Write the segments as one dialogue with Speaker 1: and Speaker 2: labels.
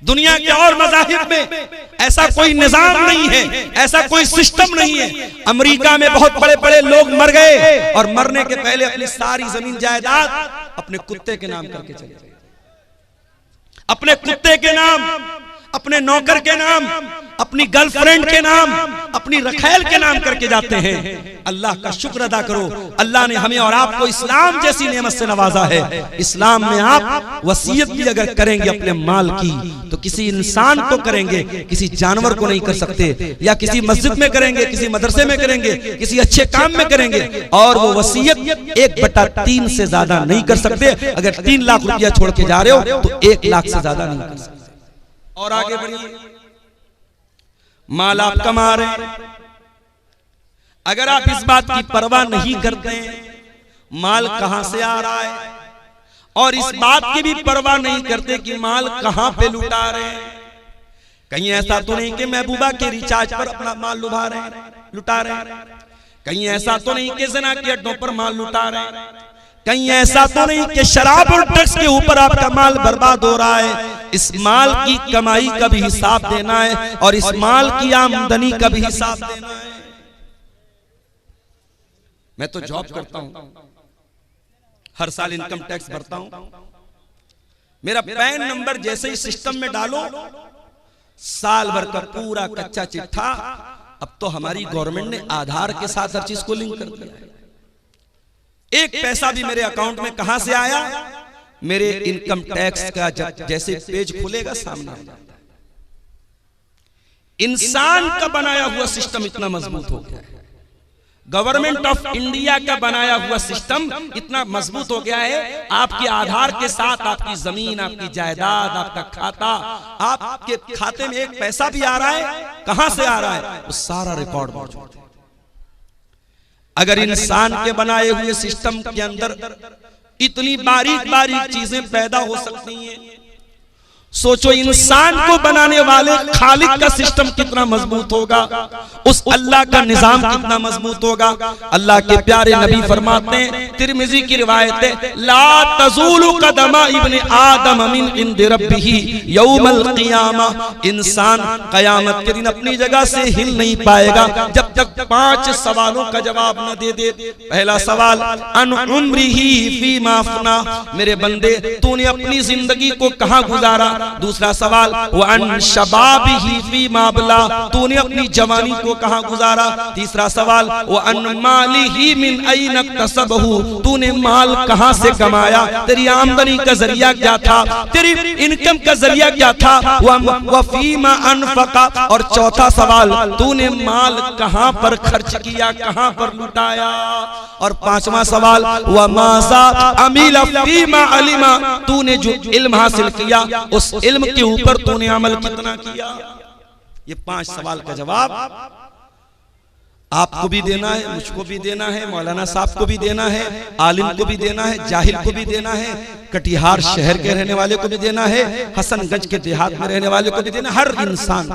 Speaker 1: दुनिया के और मज़ाहिब में ऐसा कोई निजाम नहीं है, ऐसा कोई सिस्टम नहीं है। अमेरिका में बहुत बड़े बड़े लोग मर गए और मरने के पहले अपनी सारी जमीन जायदाद अपने कुत्ते के नाम करके चले गए, अपने कुत्ते के नाम, अपने नौकर के नाम, अपनी गर्लफ्रेंड के नाम, अपनी रखैल के नाम करके जाते हैं। अल्लाह का शुक्र अदा करो, अल्लाह ने हमें और आपको इस्लाम जैसी नेमत से नवाजा है। इस्लाम में आप वसीयत भी अगर करेंगे अपने माल की तो किसी इंसान को करेंगे, किसी जानवर को नहीं कर सकते, या किसी मस्जिद में करेंगे, किसी मदरसे में करेंगे, किसी अच्छे काम में करेंगे, और वो वसीयत 1/3 से ज्यादा नहीं कर सकते। अगर 3 लाख रुपया छोड़ के जा रहे हो तो 1 लाख से ज्यादा नहीं कर सकते। और आगे बढ़िए, माल आप कमा रहे हैं, अगर आप इस बात की परवाह नहीं करते माल कहां से आ रहा है, और इस बात की भी परवाह नहीं करते कि माल कहां पे लुटा रहे हैं, कहीं ऐसा तो नहीं कि महबूबा के रिचार्ज पर अपना माल लुटा रहे हैं, कहीं ऐसा तो नहीं कि ज़िना के अड्डों पर माल लुटा रहे हैं, कहीं ऐसा तो नहीं कि शराब और ड्रग्स के ऊपर आपका माल बर्बाद हो रहा है। इस माल की कमाई का भी हिसाब देना है और इस माल की आमदनी का भी हिसाब देना है। मैं तो जॉब करता हूं, हर साल इनकम टैक्स भरता हूं। मेरा पैन नंबर जैसे ही सिस्टम में डालो, साल भर का पूरा कच्चा चिट्ठा, अब तो हमारी गवर्नमेंट ने आधार के साथ हर चीज को लिंक कर दिया है। एक पैसा भी मेरे अकाउंट में कहां से आया, मेरे इनकम टैक्स का जैसे पेज खुलेगा सामने आ जाता है। इंसान का बनाया हुआ सिस्टम इतना मजबूत हो गया है, गवर्नमेंट ऑफ इंडिया का बनाया हुआ सिस्टम इतना मजबूत हो गया है। आपके आधार के साथ आपकी जमीन, आपकी जायदाद, आपका खाता, आपके खाते में एक पैसा भी आ रहा है, कहां से आ रहा है, वो सारा रिकॉर्ड मौजूद है। अगर इंसान के बनाए हुए सिस्टम के अंदर इतनी बारीक बारीक चीजें पैदा हो सकती हैं, सोचो इंसान को बनाने वाले खालिक का सिस्टम कितना मजबूत होगा, उस अल्लाह का निजाम कितना मजबूत होगा। अल्लाह के प्यारे नबी फरमाते हैं, तिरमिजी की रिवायत है, ला तज़ूलु कदमा इब्ने आदम मिन इंदि रब्बिही यौमल क़ियामा, इंसान कयामत के दिन अपनी जगह से हिल नहीं पाएगा जब तक 5 सवालों का जवाब न दे दे। पहला सवाल, अन उम्रिही फीमा अफ़ना, मेरे बंदे तूने अपनी जिंदगी को कहां गुजारा। दूसरा सवाल, वन शबाबिही फीमा अबला, तूने अपनी जवानी को कहां गुजारा। तीसरा सवाल, वन मालिही मिन ऐन इक्तसबहू, तूने माल कहां से कमाया, तेरी आमदनी का जरिया क्या था, तेरी इनकम का जरिया क्या था। व फीमा अनफका, और चौथा सवाल, तूने माल कहां पर खर्च किया, कहां पर लुटाया। और 5वां सवाल, व माज़ा अमिला फीमा अलिमा, तूने जो इल्म हासिल किया उस इल्म के ऊपर तूने अमल कितना किया। ये 5 सवाल का जवाब आपको भी देना है, मुझको भी देना है, मौलाना साहब को भी देना है, आलिम को भी देना है, जाहिल को भी देना है, कटिहार शहर के रहने वाले को भी देना है, हसनगंज के देहात में रहने वाले को भी देना, हर इंसान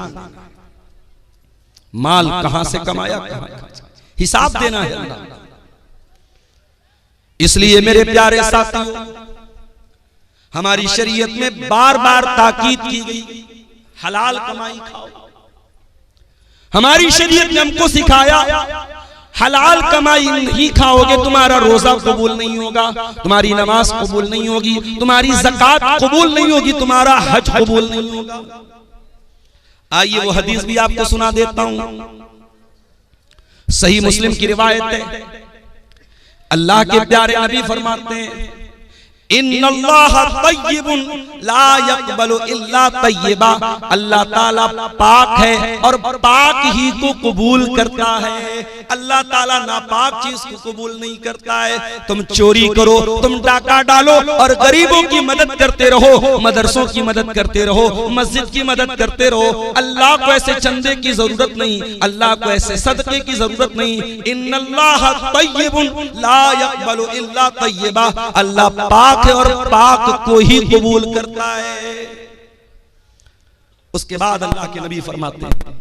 Speaker 1: माल कहां से कमाया, हिसाब देना है। इसलिए मेरे प्यारे साथियों, हमारी शरीयत में बार बार ताकीद की गई, हलाल कमाई खाओ। हमारी शरीयत ने हमको सिखाया, हलाल कमाई नहीं खाओगे तुम्हारा रोजा कबूल नहीं होगा, तुम्हारी नमाज कबूल नहीं होगी, तुम्हारी ज़कात कबूल नहीं होगी, तुम्हारा हज कबूल नहीं होगा। आइए वो हदीस भी आपको सुना देता हूं, सही मुस्लिम की रिवायत है। अल्लाह के प्यारे नबी फरमाते हैं, इन्नल्लाह तय्यिबुन ला यक़बलु इल्ला तय्यिबा, अल्लाह ताला पाक है और पाक ही को कबूल करता है। अल्लाह ताला नापाक चीज को कबूल नहीं करता है। तुम चोरी करो, तुम डाका डालो और गरीबों की मदद करते रहो, मदरसों की मदद करते रहो, मस्जिद की मदद करते रहो, अल्लाह को ऐसे चंदे की जरूरत नहीं, अल्लाह को ऐसे सदके की जरूरत नहीं। इन्नल्लाह तय्यिबुन ला यक़बलु इल्ला तय्यिबा, अल्लाह पाक है और पाक को ही कबूल करता है। उसके बाद अल्लाह के नबी फरमाते हैं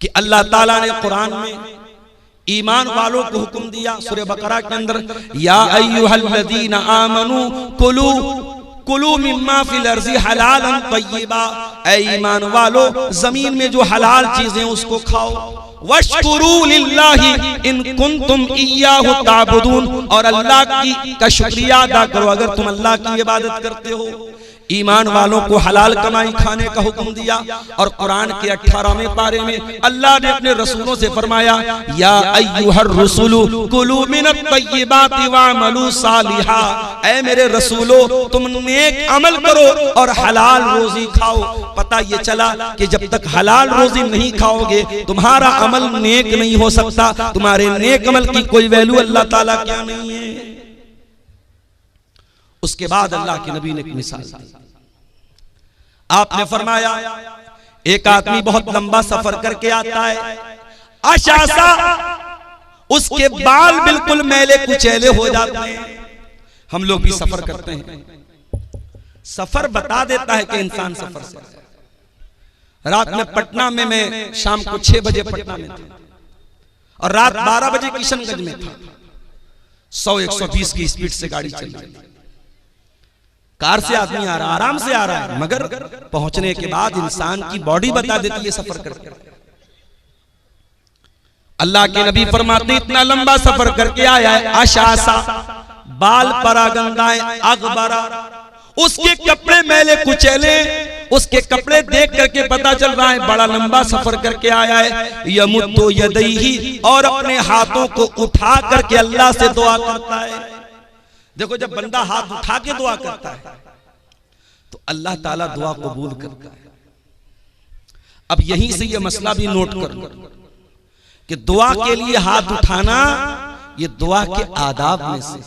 Speaker 1: कि अल्लाह ताला ने कुरान में ईमान वालों को हुक्म दिया, सूरह बकरा के अंदर, या अय्युहल्लज़ीना आमनू कुलू कुलू मिम्मा फिल अर्ज़ी हलालन तय्यिबा, ऐ ईमान वालो जमीन में जो हलाल चीजें उसको खाओ। वश्कुरू लिल्लाहि इन कुंतुम इय्याहु ताबुदून, और अल्लाह का शुक्रिया अदा करो अगर तुम अल्लाह की इबादत करते हो। ईमान वालों को हलाल कमाई खाने का हुक्म दिया। और कुरान के 18वें पारे में अल्लाह ने अपने रसूलों से फरमाया, या अय्युहर रसूलु कुलू मिनत तय्यिबाति वअमलू सालिहा, ऐ मेरे रसूलो तुम नेक अमल करो और हलाल रोजी खाओ। पता ये चला कि जब तक हलाल रोजी नहीं खाओगे तुम्हारा अमल नेक नहीं हो सकता, तुम्हारे नेक अमल की कोई वैल्यू अल्लाह ताला क्या नहीं है। उसके बाद अल्लाह के नबी ने एक मिसाल दी। आपने फरमाया एक आदमी बहुत लंबा सफर करके आता है, अशासा उसके बाल बिल्कुल मैले कुचैले हो जाते हैं। हम लोग भी सफर करते हैं, सफर बता देता है कि इंसान सफर से। रात में पटना में मैं शाम को 6 बजे पटना में था और रात 12 बजे किशनगंज में था। 100-120 की स्पीड से गाड़ी चल रही है, कार से आदमी आ रहा, आराम से आ रहा है, मगर पहुंचने के बाद इंसान की बॉडी बता देती है सफर करके। अल्लाह के नबी फरमाते इतना लंबा सफर करके आया है, आशासा बाल परागंदाएं अगबरा, उसके कपड़े मैले कुचैले, उसके कपड़े देख करके पता चल रहा है बड़ा लंबा सफर करके आया है। यमुद्दु यदैहि, और अपने हाथों को उठा करके अल्लाह से दुआ करता है। देखो जब बंदा हाथ उठा के दुआ करता है तो अल्लाह ताला दुआ कबूल करता है। अब यहीं से ये मसला भी नोट कर लो कि दुआ के लिए हाथ उठाना ये दुआ के आदाब में से।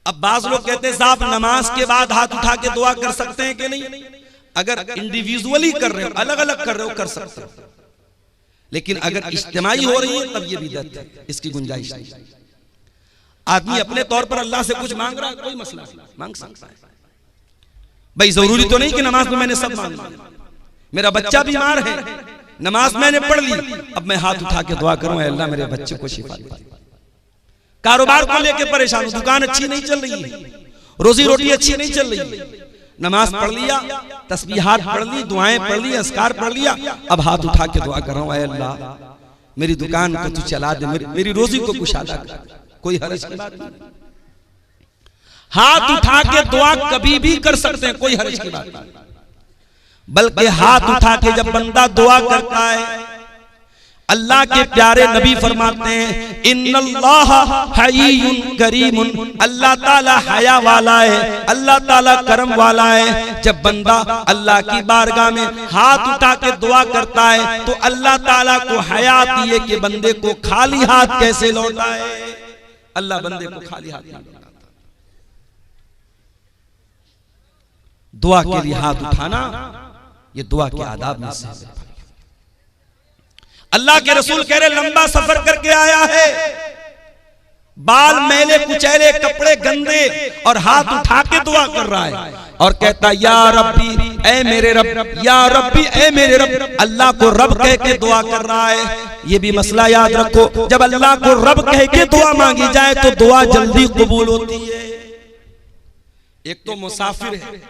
Speaker 1: अब बाज लोग कहते हैं साहब नमाज के बाद हाथ उठा के दुआ कर सकते हैं कि नहीं? अगर इंडिविजुअली कर रहे हो, अलग अलग कर रहे हो, कर सकते हो, लेकिन अगर इज्तिमाई हो रही है तब ये बिदअत है, इसकी गुंजाइश नहीं। आदमी अपने तौर पर अल्लाह से कुछ मांग रहा है, कोई मसला नहीं, मांग सकता है भाई। जरूरी तो नहीं कि नमाज में मैंने सब मांग लिया। मेरा बच्चा बीमार है, नमाज मैंने पढ़ ली, अब मैं हाथ उठा के दुआ करूं अल्लाह मेरे बच्चे को शिफा दे। कारोबार को लेके परेशान हूं, दुकान अच्छी नहीं चल रही है, रोजी रोटी अच्छी नहीं चल रही है, नमाज पढ़ लिया, तस्बीहात पढ़ ली, दुआएं पढ़ ली, अस्कार पढ़ लिया, अब हाथ उठा के दुआ कर रहा हूं अल्लाह मेरी दुकान को तू चला दे, मेरी रोजी को कुशादा कर। कोई हर्ज की बात नहीं, हाथ उठा के दुआ कभी भी कर सकते हैं, कोई हर्ज की बात नहीं। बल्कि हाथ उठा के जब बंदा दुआ करता है, अल्लाह के प्यारे नबी फरमाते हैं इन्नल्लाह हय्युन करीमुन, अल्लाह ताला हया वाला है, अल्लाह ताला करम वाला है। जब बंदा अल्लाह की बारगाह में हाथ उठा के दुआ करता है तो अल्लाह ताला को हया आती है कि बंदे को खाली हाथ कैसे लौटाए। अल्लाह बंदे को खाली हाथ नहीं लौटाता। दुआ के लिए हाथ उठाना ये दुआ के आदाब में से है। अल्लाह के रसूल कह रहे लंबा सफर करके आया है, बाल मैले कुचैले, कपड़े गंदे, और हाथ उठा के दुआ कर रहा है और कहता या रब्बी ऐ मेरे रब, या रब्बी ऐ मेरे रब। अल्लाह को रब कह के दुआ कर रहा है। ये भी मसला याद रखो, जब अल्लाह को रब कह के दुआ मांगी जाए तो दुआ जल्दी कबूल होती है। एक तो मुसाफिर है,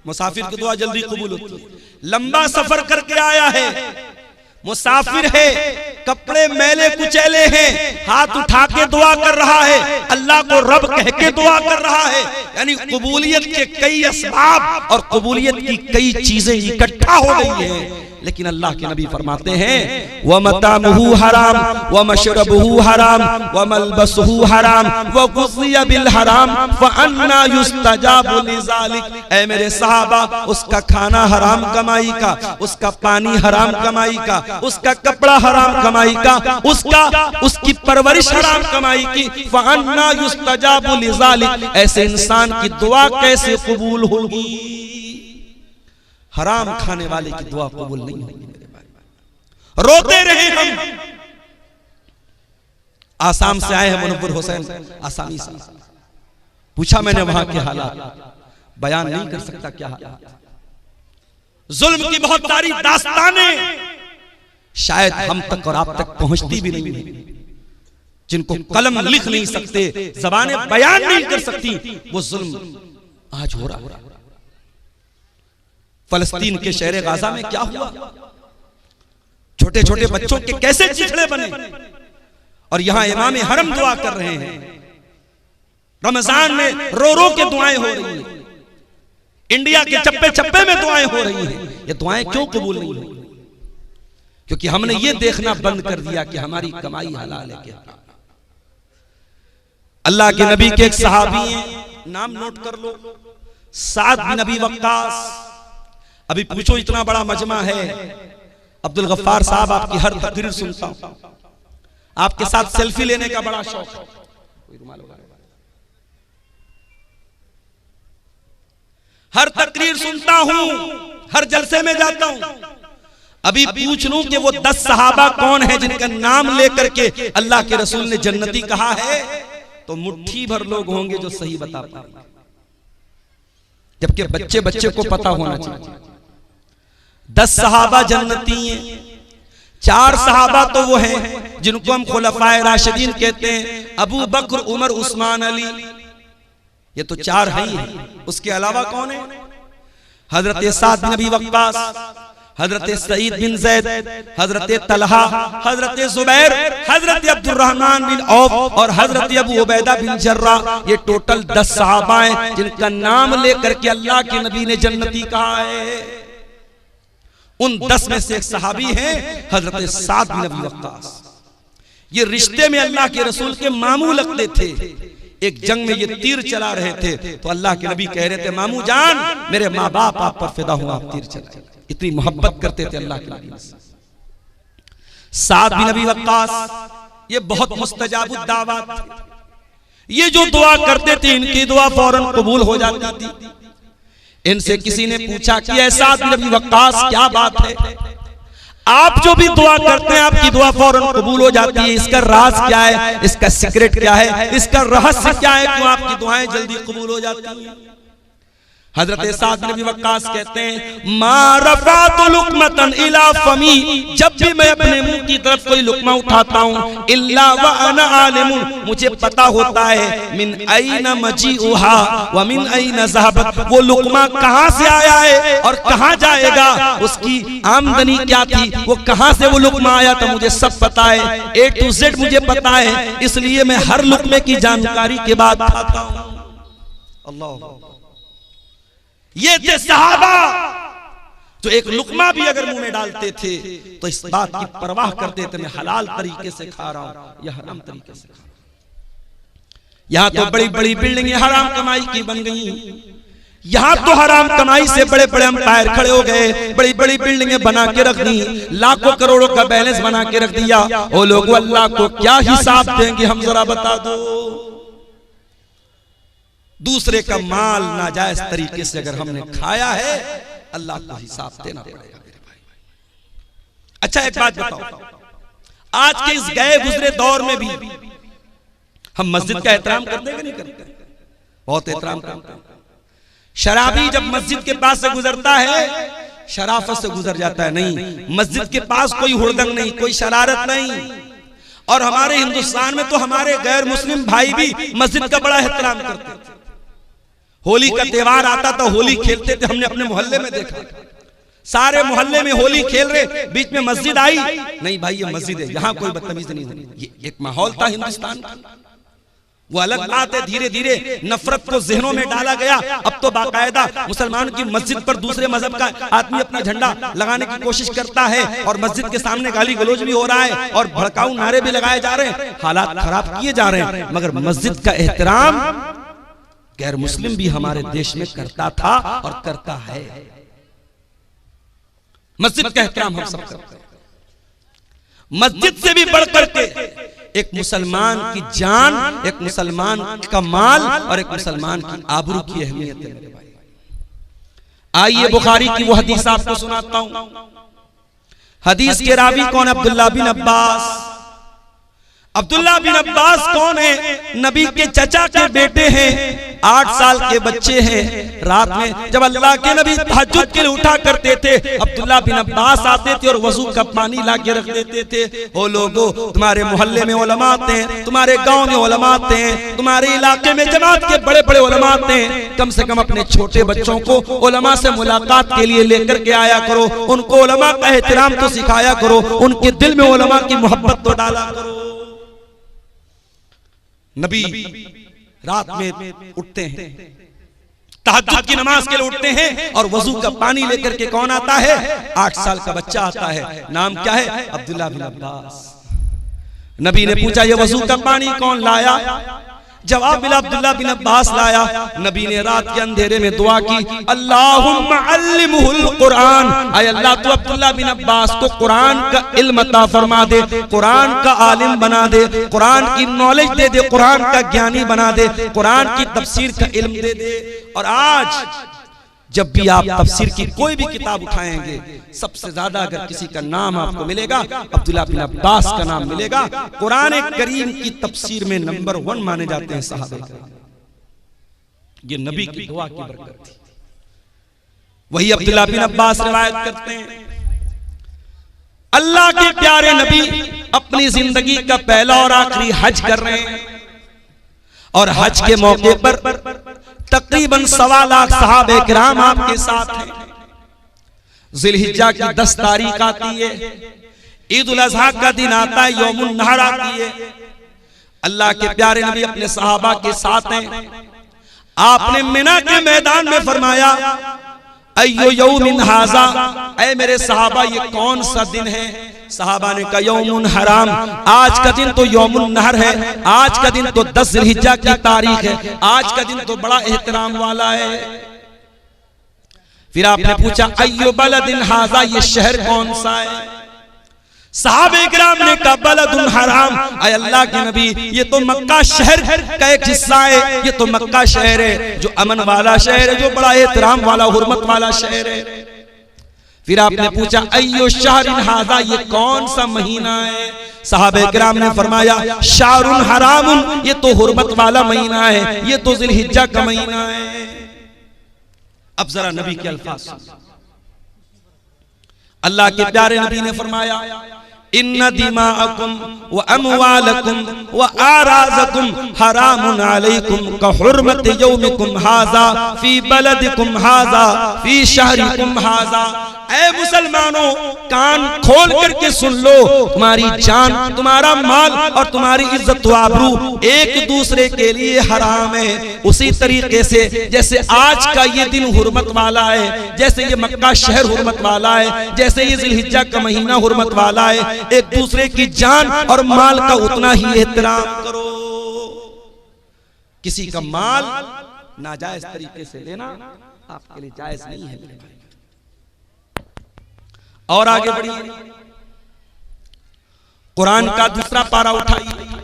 Speaker 1: मुसाफिर की दुआ जल्दी कबूल होती है। लंबा सफर करके आया है, मुसाफिर है, कपड़े मैले कुचैले हैं, हाथ उठा के दुआ कर रहा है, अल्लाह को रब कह के दुआ कर रहा है। यानी कबूलियत के कई असबाब और कबूलियत की कई चीजें इकट्ठा हो गई हैं। लेकिन अल्लाह के नबी फरमाते हैं व मतामुहु हराम व मशरबुहु हराम व मलबसुहु हराम व गुज़िया बिल हराम फअन्ना युस्तजाबु लिज़ालिक। ऐ मेरे सहाबा, उसका खाना हराम कमाई का, उसका पानी हराम कमाई का, उसका कपड़ा हराम कमाई का, उसकी परवरिश हराम कमाई की। फअन्ना युस्तजाबु लिज़ालिक। ऐसे इंसान की दुआ कैसे कबूल होगी? हराम खाने वाले की दुआ कबूल नहीं होगी मेरे भाई। रोते रहे हम। आसाम से आए हैं मुनव्वर हुसैन आसामी से, पूछा मैंने वहां के हालात, बयान नहीं कर सकता क्या हालात। जुल्म की बहुत सारी दास्तानें शायद हम तक और आप तक पहुंचती भी नहीं है। जिनको कलम लिख नहीं सकते, जबानें बयान नहीं कर सकती, वो जुल्म आज हो रहा। फलस्तीन के शहर गाजा में क्या हुआ, छोटे छोटे बच्चों के कैसे चिथड़े बने, और यहां इमाम हरम दुआ कर रहे हैं। रमजान में रो रो के दुआएं हो रही हैं, इंडिया के चप्पे चप्पे में दुआएं हो रही हैं। ये दुआएं क्यों कबूल नहीं हुई? क्योंकि हमने ये देखना बंद कर दिया कि हमारी कमाई हलाल है क्या। अल्लाह के नबी के एक सहाबी हैं, नाम नोट कर लो, साद बिन अबी वक्कास। अभी पूछो, इतना बड़ा मजमा है, अब्दुल गफ्फार साहब आपकी हर तकरीर सुनता हूं, आपके साथ सेल्फी लेने का बड़ा शौक है, हर तकरीर सुनता हूं, हर जलसे में जाता हूं। अभी पूछ लूं कि वो 10 सहाबा कौन है जिनका नाम लेकर के अल्लाह के रसूल ने जन्नती कहा है, तो मुट्ठी भर लोग होंगे जो सही बता पाएंगे, जबकि बच्चे बच्चे को पता होना चाहिए। 10 सहाबा जन्नती हैं, 4 सहाबा तो वो हैं जिनको हम खुलफाए राशिदीन कहते हैं, अबू बकर, उमर, उस्मान, अली, ये तो 4 हैं ही। उसके अलावा कौन है? हजरत साद बिन अबी वक्कास, हजरत सईद बिन जैद, हजरत तलहा, हजरत जुबैर, हजरत अब्दुर्रहमान बिन औफ और हजरत अबू उबैदा बिन जर्रा। ये टोटल 10 सहाबा हैं जिनका नाम लेकर के अल्लाह के नबी ने जन्नती कहा है। उन 10 में से एक सहाबी हैं हजरत साद बिन अबी वक्कास। ये रिश्ते में अल्लाह के रसूल के मामू लगते थे। एक जंग में ये तीर चला रहे थे तो अल्लाह के नबी कह रहे थे, मामू जान, मेरे माँ बाप आप पर फिदा हुआ, आप तीर चलाए। इतनी मोहब्बत करते थे अल्लाह के नबी से। साद बिन अबी वक्कास ये बहुत मुस्तजाबुद दावत थे। ये जो दुआ करते थे इनकी दुआ फौरन कबूल हो जाती थी। इनसे किसी ने पूछा कि ऐसा साद बिन अबी वक्कास क्या बात है, आप जो भी दुआ करते हैं आपकी दुआ फौरन कबूल हो जाती है, इसका राज क्या है, इसका सीक्रेट क्या है, इसका रहस्य क्या है, क्यों आपकी दुआएं जल्दी कबूल हो जाती हैं? हजरत साद बिन अबी वक्कास कहते हैं, मा रफ़अतु लुक़मतन इला फमी, जब भी मैं अपने मुंह की तरफ कोई लुकमा उठाता हूं, इल्ला व अना आलिमुन, मुझे पता होता है, मिन ऐना मजीउहा व मिन ऐना ज़हबत, वो लुकमा कहां से आया है और कहां जाएगा, उसकी आमदनी क्या थी, वो कहां से वो लुकमा आया था, मुझे सब पता है, A to Z मुझे पता है, इसलिए मैं हर लुकमे की जानकारी के बाद खाता हूं। अल्लाह, ये थे सहाबा जो एक लुकमा भी अगर मुंह में डालते थे तो इस बात की परवाह करते थे, मैं हलाल तरीके से खा रहा हूं या हराम तरीके से खा रहा हूं। यहां तो बड़ी बड़ी बिल्डिंगें हराम कमाई की बन गई, यहां तो हराम कमाई से बड़े बड़े अंपायर खड़े हो गए, बड़ी बड़ी बिल्डिंगें बना के रख दी, लाखों करोड़ों का बैलेंस बना के रख दिया। ओ लोगों, अल्लाह को क्या हिसाब देंगे हम, जरा बता दो। दूसरे का माल नाजायज तरीके से अगर हमने खाया है, अल्लाह को हिसाब देना पड़ेगा मेरे भाई। अच्छा एक बात बताओ, आज के इस गए गुजरे दौर में भी हम मस्जिद का एहतराम करते हैं कि नहीं करते? बहुत एहतराम करते हैं। शराबी जब मस्जिद के पास से गुजरता है शराफत से गुजर जाता है, नहीं, मस्जिद के पास कोई हुड़दंग नहीं, कोई शरारत नहीं। और हमारे हिंदुस्तान में तो हमारे गैर मुस्लिम भाई भी मस्जिद का बड़ा एहतराम करते थे। होली का त्योहार आता था, होली खेलते थे, हमने अपने मोहल्ले में देखा, सारे मोहल्ले में होली खेल रहे, बीच में मस्जिद आई, नहीं भाई ये मस्जिद है, यहाँ कोई बदतमीजी नहीं होनी। ये एक माहौल था हिंदुस्तान का, वो अलग बात है। धीरे धीरे नफरत को जहनों में डाला गया। अब तो बाकायदा मुसलमान की मस्जिद पर दूसरे मजहब का आदमी अपना झंडा लगाने की कोशिश करता है और मस्जिद के सामने गाली गलौज भी हो रहा है और भड़काऊ नारे भी लगाए जा रहे हैं, हालात खराब किए जा रहे हैं। मगर मस्जिद का एहतराम गैर मुस्लिम भी हमारे देश में करता था और करता है। मस्जिद का एहतराम हम सब करते हैं। मस्जिद से भी बढ़कर के एक मुसलमान की जान, एक मुसलमान का माल और एक मुसलमान की आबरू की अहमियत है मेरे भाई। आइए बुखारी की वो हदीस आपको सुनाता हूं। हदीस के रावी कौन? अब्दुल्लाह बिन अब्बास। अब्दुल्लाह बिन अब्बास कौन है? नबी के चचा के बेटे हैं। 8 साल के बच्चे हैं। रात में जब अल्लाह के नबी तहज्जुद के लिए उठा करते थे, अब्दुल्ला बिन अब्बास आते थे और वजू का पानी ला के रख देते थे। ओ लोगो, तुम्हारे मोहल्ले में उलमा आते हैं, तुम्हारे गांव में उलमा आते हैं, तुम्हारे इलाके में जमात के बड़े बड़े उलमा आते हैं, कम से कम अपने छोटे बच्चों को उलमा से मुलाकात के लिए लेकर के आया करो, उनको उलमा का एहतराम तो सिखाया करो, उनके दिल में उलमा की मोहब्बत तो डाला करो। नबी रात में उठते हैं, तहज्जुद की नमाज के लिए उठते हैं और वजू का पानी लेकर के कौन आता है? 8 साल का बच्चा आता है। नाम क्या है? अब्दुल्ला बिन अब्बास। नबी ने पूछा, ये वजू का पानी कौन लाया? जवाब मिला, अब्दुल्ला बिन अब्बास लाया। नबी ने रात के अंधेरे में दुआ की, अल्लाहुम्मा अल्लिमहुल कुरान, ऐ अल्लाह तू अब्दुल्ला बिन अब्बास को कुरान का इल्म अता फरमा दे, कुरान का आलिम बना दे, कुरान की नॉलेज दे दे, कुरान का ज्ञानी बना दे, कुरान की तफसीर का इल्म दे दे। और आज जब भी आप तफसीर की कोई भी किताब उठाएंगे, सबसे ज्यादा अगर किसी का नाम आपको मिलेगा, अब्दुल्ला बिन अब्बास का नाम मिलेगा। कुरान करीम की तफसीर में नंबर 1 माने जाते हैं सहाबे। ये नबी की दुआ की बरकत थी। वही अब्दुल्ला बिन अब्बास रिवायत करते हैं, अल्लाह के प्यारे नबी अपनी जिंदगी का पहला और आखिरी हज कर रहे हैं और हज के मौके पर तकरीबन 1.25 लाख सहाबे किराम आपके साथ हैं। जिलहिज्जा की 10 तारीख आती है, ईद उल अज़हा का दिन आता है, यौमुन नहर आती है। अल्लाह के प्यारे नबी अपने सहाबा के साथ हैं। आपने मिना के मैदान में फरमाया, अय्यो यौमिन हाज़ा, ऐ मेरे सहाबा ये कौन सा दिन है? सहाबा ने कहा, यौमुन हराम, आज का दिन तो यौमुन नहर है, आज का दिन तो 10 जिलहिज्जा की तारीख है, आज का दिन तो बड़ा एहतराम वाला है। फिर आपने पूछा, अय्यो बलदिन हाज़ा, ये शहर कौन सा है? सहाबे किराम ने कहा, बलदुन हराम, ऐ अल्लाह के नबी ये तो मक्का शहर का एक हिस्सा है, ये तो मक्का शहर है जो अमन वाला शहर है, जो बड़ा एहतराम वाला हुर्मत वाला शहर है। फिर आपने पूछा, अय्यो शहरिन हाज़ा, ये कौन सा महीना है? सहाबे किराम ने फरमाया, शारुन हरामुन, ये तो हुर्मत वाला महीना है, ये तो जिलहिज्जा का महीना है। अब जरा नबी के अल्फाज सुनिए। अल्लाह के प्यारे नबी ने फरमाया, इन्ना दिमाअकुम व अमवालकुम व आराज़कुम हरामुन अलैकुम का हुर्मत यौमिकुम हाज़ा फी बलदिकुम हाज़ा फी शहरिकुम हाज़ा। ऐ मुसलमानों, कान खोल करके सुन लो, तुम्हारी जान, तुम्हारा माल और तुम्हारी इज्जत व आबरू एक दूसरे के लिए हराम है। उसी तरीके से जैसे आज का ये दिन हुर्मत वाला है, जैसे ये मक्का शहर हुर्मत वाला है, जैसे ये जिलहिज्जा का महीना हुर्मत वाला है, एक दूसरे की जान और माल का उतना ही एहतराम करो। किसी का माल नाजायज तरीके से लेना आपके लिए जायज नहीं है। और आगे बढ़िए, कुरान का दूसरा पारा उठाइए।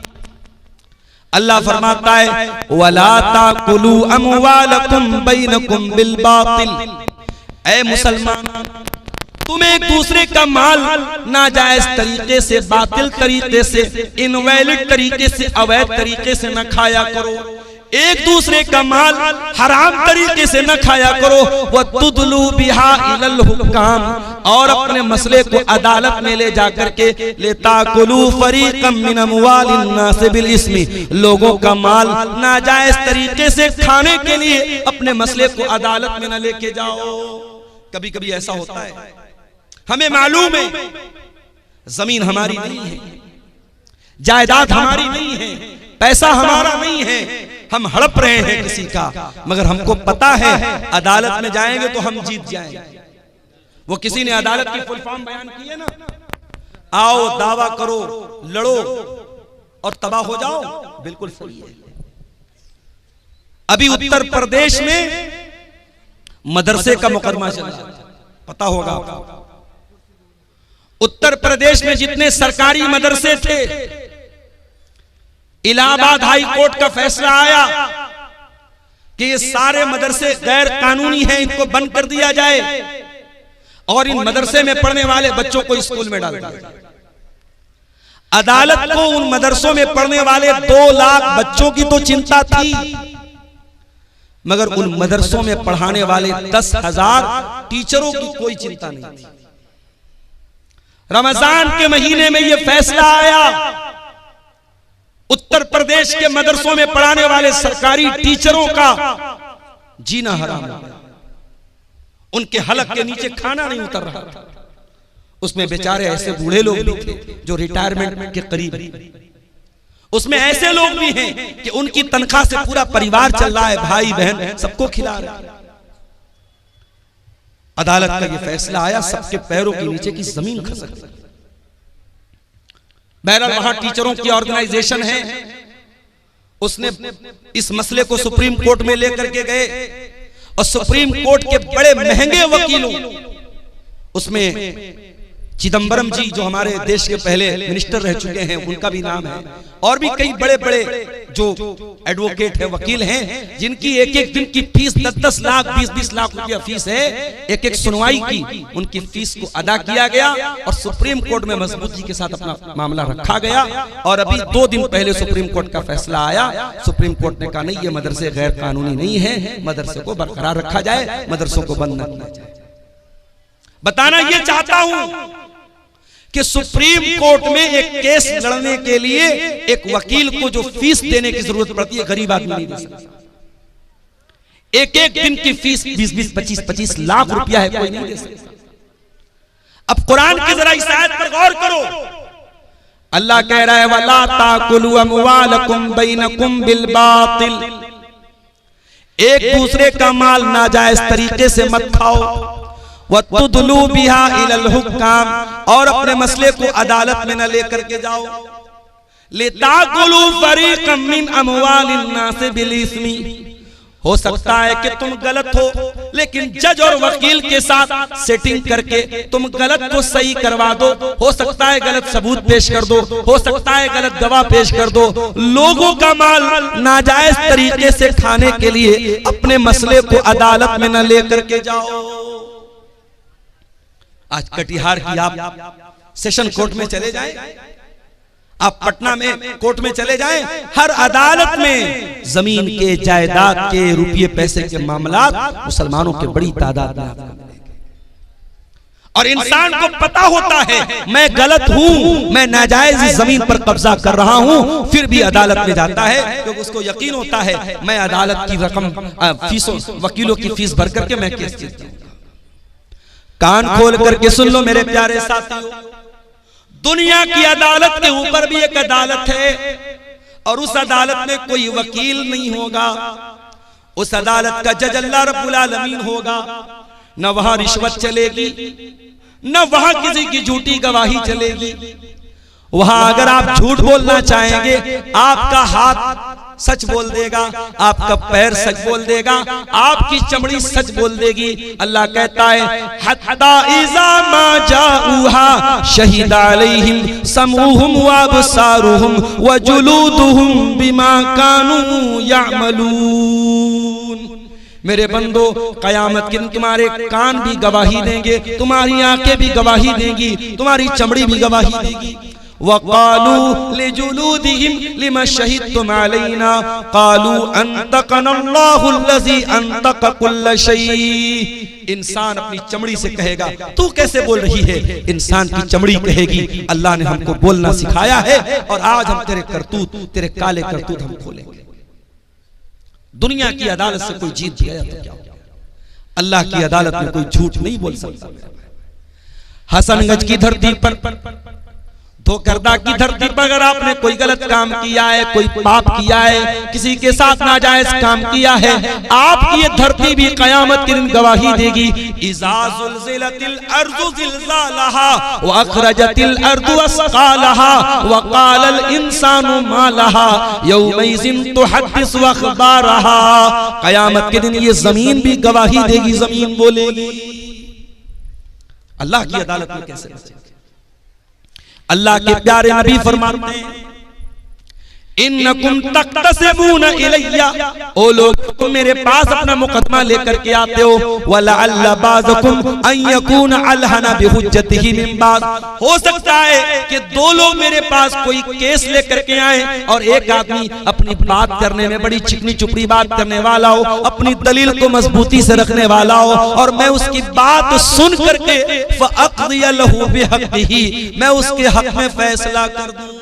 Speaker 1: अल्लाह फरमाता है, वला ताकुलू अमवालकुम बैनकुम बिल बातिल, ऐ मुसलमान तुम एक दूसरे का माल नाजायज तरीके से, बातिल तरीके से, इनवैलिड तरीके से, अवैध तरीके से न खाया करो। एक दूसरे का माल हराम तरीके से न खाया करो। वह तुदलू बिहा इलल हुक्काम, और अपने मसले को अदालत में ले जाकर के लेताकुलू फरीक़म मिन अमवालिन नास बिल इस्मी, लोगों का माल नाजायज तरीके से खाने के लिए अपने मसले को अदालत में न लेके जाओ। कभी कभी ऐसा होता है, हमें मालूम है जमीन हमारी नहीं है, जायदाद हमारी नहीं है, पैसा हमारा नहीं है, हम हड़प रहे हैं किसी का, मगर हमको पता है अदालत में जाएंगे तो हम जीत जाएंगे। वो किसी ने अदालत की फुल फॉर्म बयान की है ना, आओ दावा करो, लड़ो और तबाह हो जाओ, बिल्कुल सही है। अभी उत्तर प्रदेश में मदरसे का मुकदमा चल रहा है, पता होगा। उत्तर प्रदेश में जितने सरकारी मदरसे थे, इलाहाबाद हाई कोर्ट का फैसला आया कि ये सारे मदरसे गैर कानूनी हैं, इनको बंद कर दिया जाए और इन मदरसे में पढ़ने वाले बच्चों को स्कूल में डाल दिया। अदालत को उन मदरसों में पढ़ने वाले 2 लाख बच्चों की तो चिंता थी, मगर उन मदरसों में पढ़ाने वाले 10,000 टीचरों की कोई चिंता नहीं थी। रमजान के महीने में यह फैसला आया, उत्तर प्रदेश के मदरसों में पढ़ाने वाले सरकारी टीचरों का जीना हराम हो गया। उनके हलक के नीचे खाना नहीं उतर रहा था। उसमें बेचारे ऐसे बूढ़े लोग भी थे जो रिटायरमेंट के करीब हैं। उसमें ऐसे लोग भी हैं कि उनकी तनख्वाह से पूरा परिवार चल रहा है, भाई बहन सबको खिला रहा है। अदालत का यह फैसला आया, सबके पैरों के नीचे की जमीन खसक गई। बहरहाल वहां टीचरों की ऑर्गेनाइजेशन है, उसने इस मसले को सुप्रीम कोर्ट में लेकर के गए और सुप्रीम कोर्ट के बड़े महंगे वकीलों, उसमें चिदंबरम जी जो हमारे देश के पहले मिनिस्टर रह चुके हैं उनका भी नाम है, और भी कई बड़े बड़े जो एडवोकेट है, वकील हैं, जिनकी एक एक दिन की फीस 10-10 लाख 20-20 लाख रुपया फीस है। एक एक सुनवाई की उनकी फीस को अदा किया गया और सुप्रीम कोर्ट में मजबूती के साथ अपना मामला रखा गया। और अभी 2 दिन पहले सुप्रीम कोर्ट का फैसला आया। सुप्रीम कोर्ट ने कहा नहीं, ये मदरसे गैर कानूनी नहीं है, मदरसे को बरकरार रखा जाए, मदरसों को बंद न किया जाए। बताना ये चाहता हूं कि सुप्रीम कोर्ट में एक केस लड़ने के लिए एक वकील को जो फीस देने की जरूरत पड़ती है, गरीब आदमी नहीं दे सकता। एक एक दिन की फीस 20-20, 25-25 लाख रुपया है, कोई नहीं दे सकता। अब कुरान की जरा इस आयत पर गौर करो। अल्लाह कह रहा है वला ताकुलू अमवालकुम बैनकुम बिल बातिल, एक दूसरे का माल नाजायज तरीके से मत खाओ। वतुदलू बिहा इलल हुक्काम, और अपने मसले को अदालत में न लेकर के जाओ। लिताकुलू फरीक़म मिन अमवालिन नास बिल इस्मी, हो सकता है कि तुम गलत हो, लेकिन जज और वकील के साथ सेटिंग करके तुम गलत को सही करवा दो। हो सकता है गलत सबूत पेश कर दो, हो सकता है गलत गवाह पेश कर दो। लोगों का माल नाजायज तरीके से खाने के लिए अपने मसले को अदालत में न लेकर के जाओ। आज कटिहार की आप सेशन कोर्ट में चले जाएं, आप पटना में कोर्ट में चले जाएं, हर अदालत में जमीन के, जायदाद के, रुपये पैसे के मामलात मुसलमानों के बड़ी तादाद में आपको मिलेंगे। और इंसान को पता होता है मैं गलत हूं, मैं नाजायज जमीन पर कब्जा कर रहा हूं, फिर भी अदालत में जाता है क्योंकि उसको यकीन होता है मैं अदालत की रकम, फीसों, वकीलों की फीस भर करके मैं केस जीतता हूं। कान खोल करके सुन लो मेरे प्यारे साथियों, दुनिया की अदालत के ऊपर भी एक अदालत है और उस अदालत में कोई वकील नहीं होगा। उस अदालत का जज अल्लाह रब्बुल आलमीन होगा। न वहां रिश्वत चलेगी, न वहां किसी की झूठी गवाही चलेगी। वहां अगर आप झूठ बोलना चाहेंगे, आपका हाथ सच बोल देगा, आपका पैर सच बोल देगा, आपकी चमड़ी सच बोल देगी। अल्लाह कहता है हत्ता इज़ा मा जाऊहा शहीद अलैहिम समूहुम व अबसारुहुम व जुलूदुहुम बिमा कानू यअमलून। मेरे बंदो, कयामत के दिन तुम्हारे कान भी गवाही देंगे, तुम्हारी आंखें भी गवाही देंगी, तुम्हारी चमड़ी भी गवाही देगी। वक़ालू लिजुलूदिहिम लिमा शहीदतुम अलैना क़ालू अंतक़नल्लाहुल लज़ी अंतक़ कुल्ल शै। इंसान अपनी चमड़ी से कहेगा तू कैसे बोल रही है, इंसान की चमड़ी कहेगी अल्लाह ने हमको बोलना सिखाया है और आज हम तेरे करतूत, तेरे काले करतूत हम खोलेंगे। दुनिया की अदालत से कोई जीत गया तो क्या, अल्लाह की अदालत में कोई झूठ नहीं बोल सकता। हसनगंज की धरती पर, धोकरदा की धरती पर अगर आपने कोई गलत काम किया है, कोई पाप किया है, किसी के साथ नाजायज काम किया है, आपकी ये धरती भी कयामत के दिन गवाही देगी। इज़ा ज़ुलज़िलतिल अर्ज़ु ज़िलज़ालहा व अख़रजतिल अर्ज़ु अस्क़ालहा व क़ालल इंसानु मा लहा यौमइज़िन तुहद्दिसु अख़बारहा। कयामत के दिन ये जमीन भी गवाही देगी, जमीन बोलेगी। अल्लाह की अदालत में कैसे बचेंगे? अल्लाह के प्यारे नबी फरमाते हैं इन्नकुम तख्तसिमून इलैया, ओ लोग तुम मेरे पास अपना मुकदमा लेकर के आते हो, वलअल्ल बाज़कुम अन यकून अलहना बिहुज्जतिही मिन बाज़, हो सकता है कि दो लोग मेरे पास कोई केस लेकर के आए और एक आदमी अपनी बात करने में बड़ी चिकनी चुपड़ी बात करने वाला हो, अपनी दलील को मजबूती से रखने वाला हो, और मैं उसकी बात सुन करके फ़अक़दिय लहू बिहक़्क़िही, मैं उसके हक में फैसला कर दूं।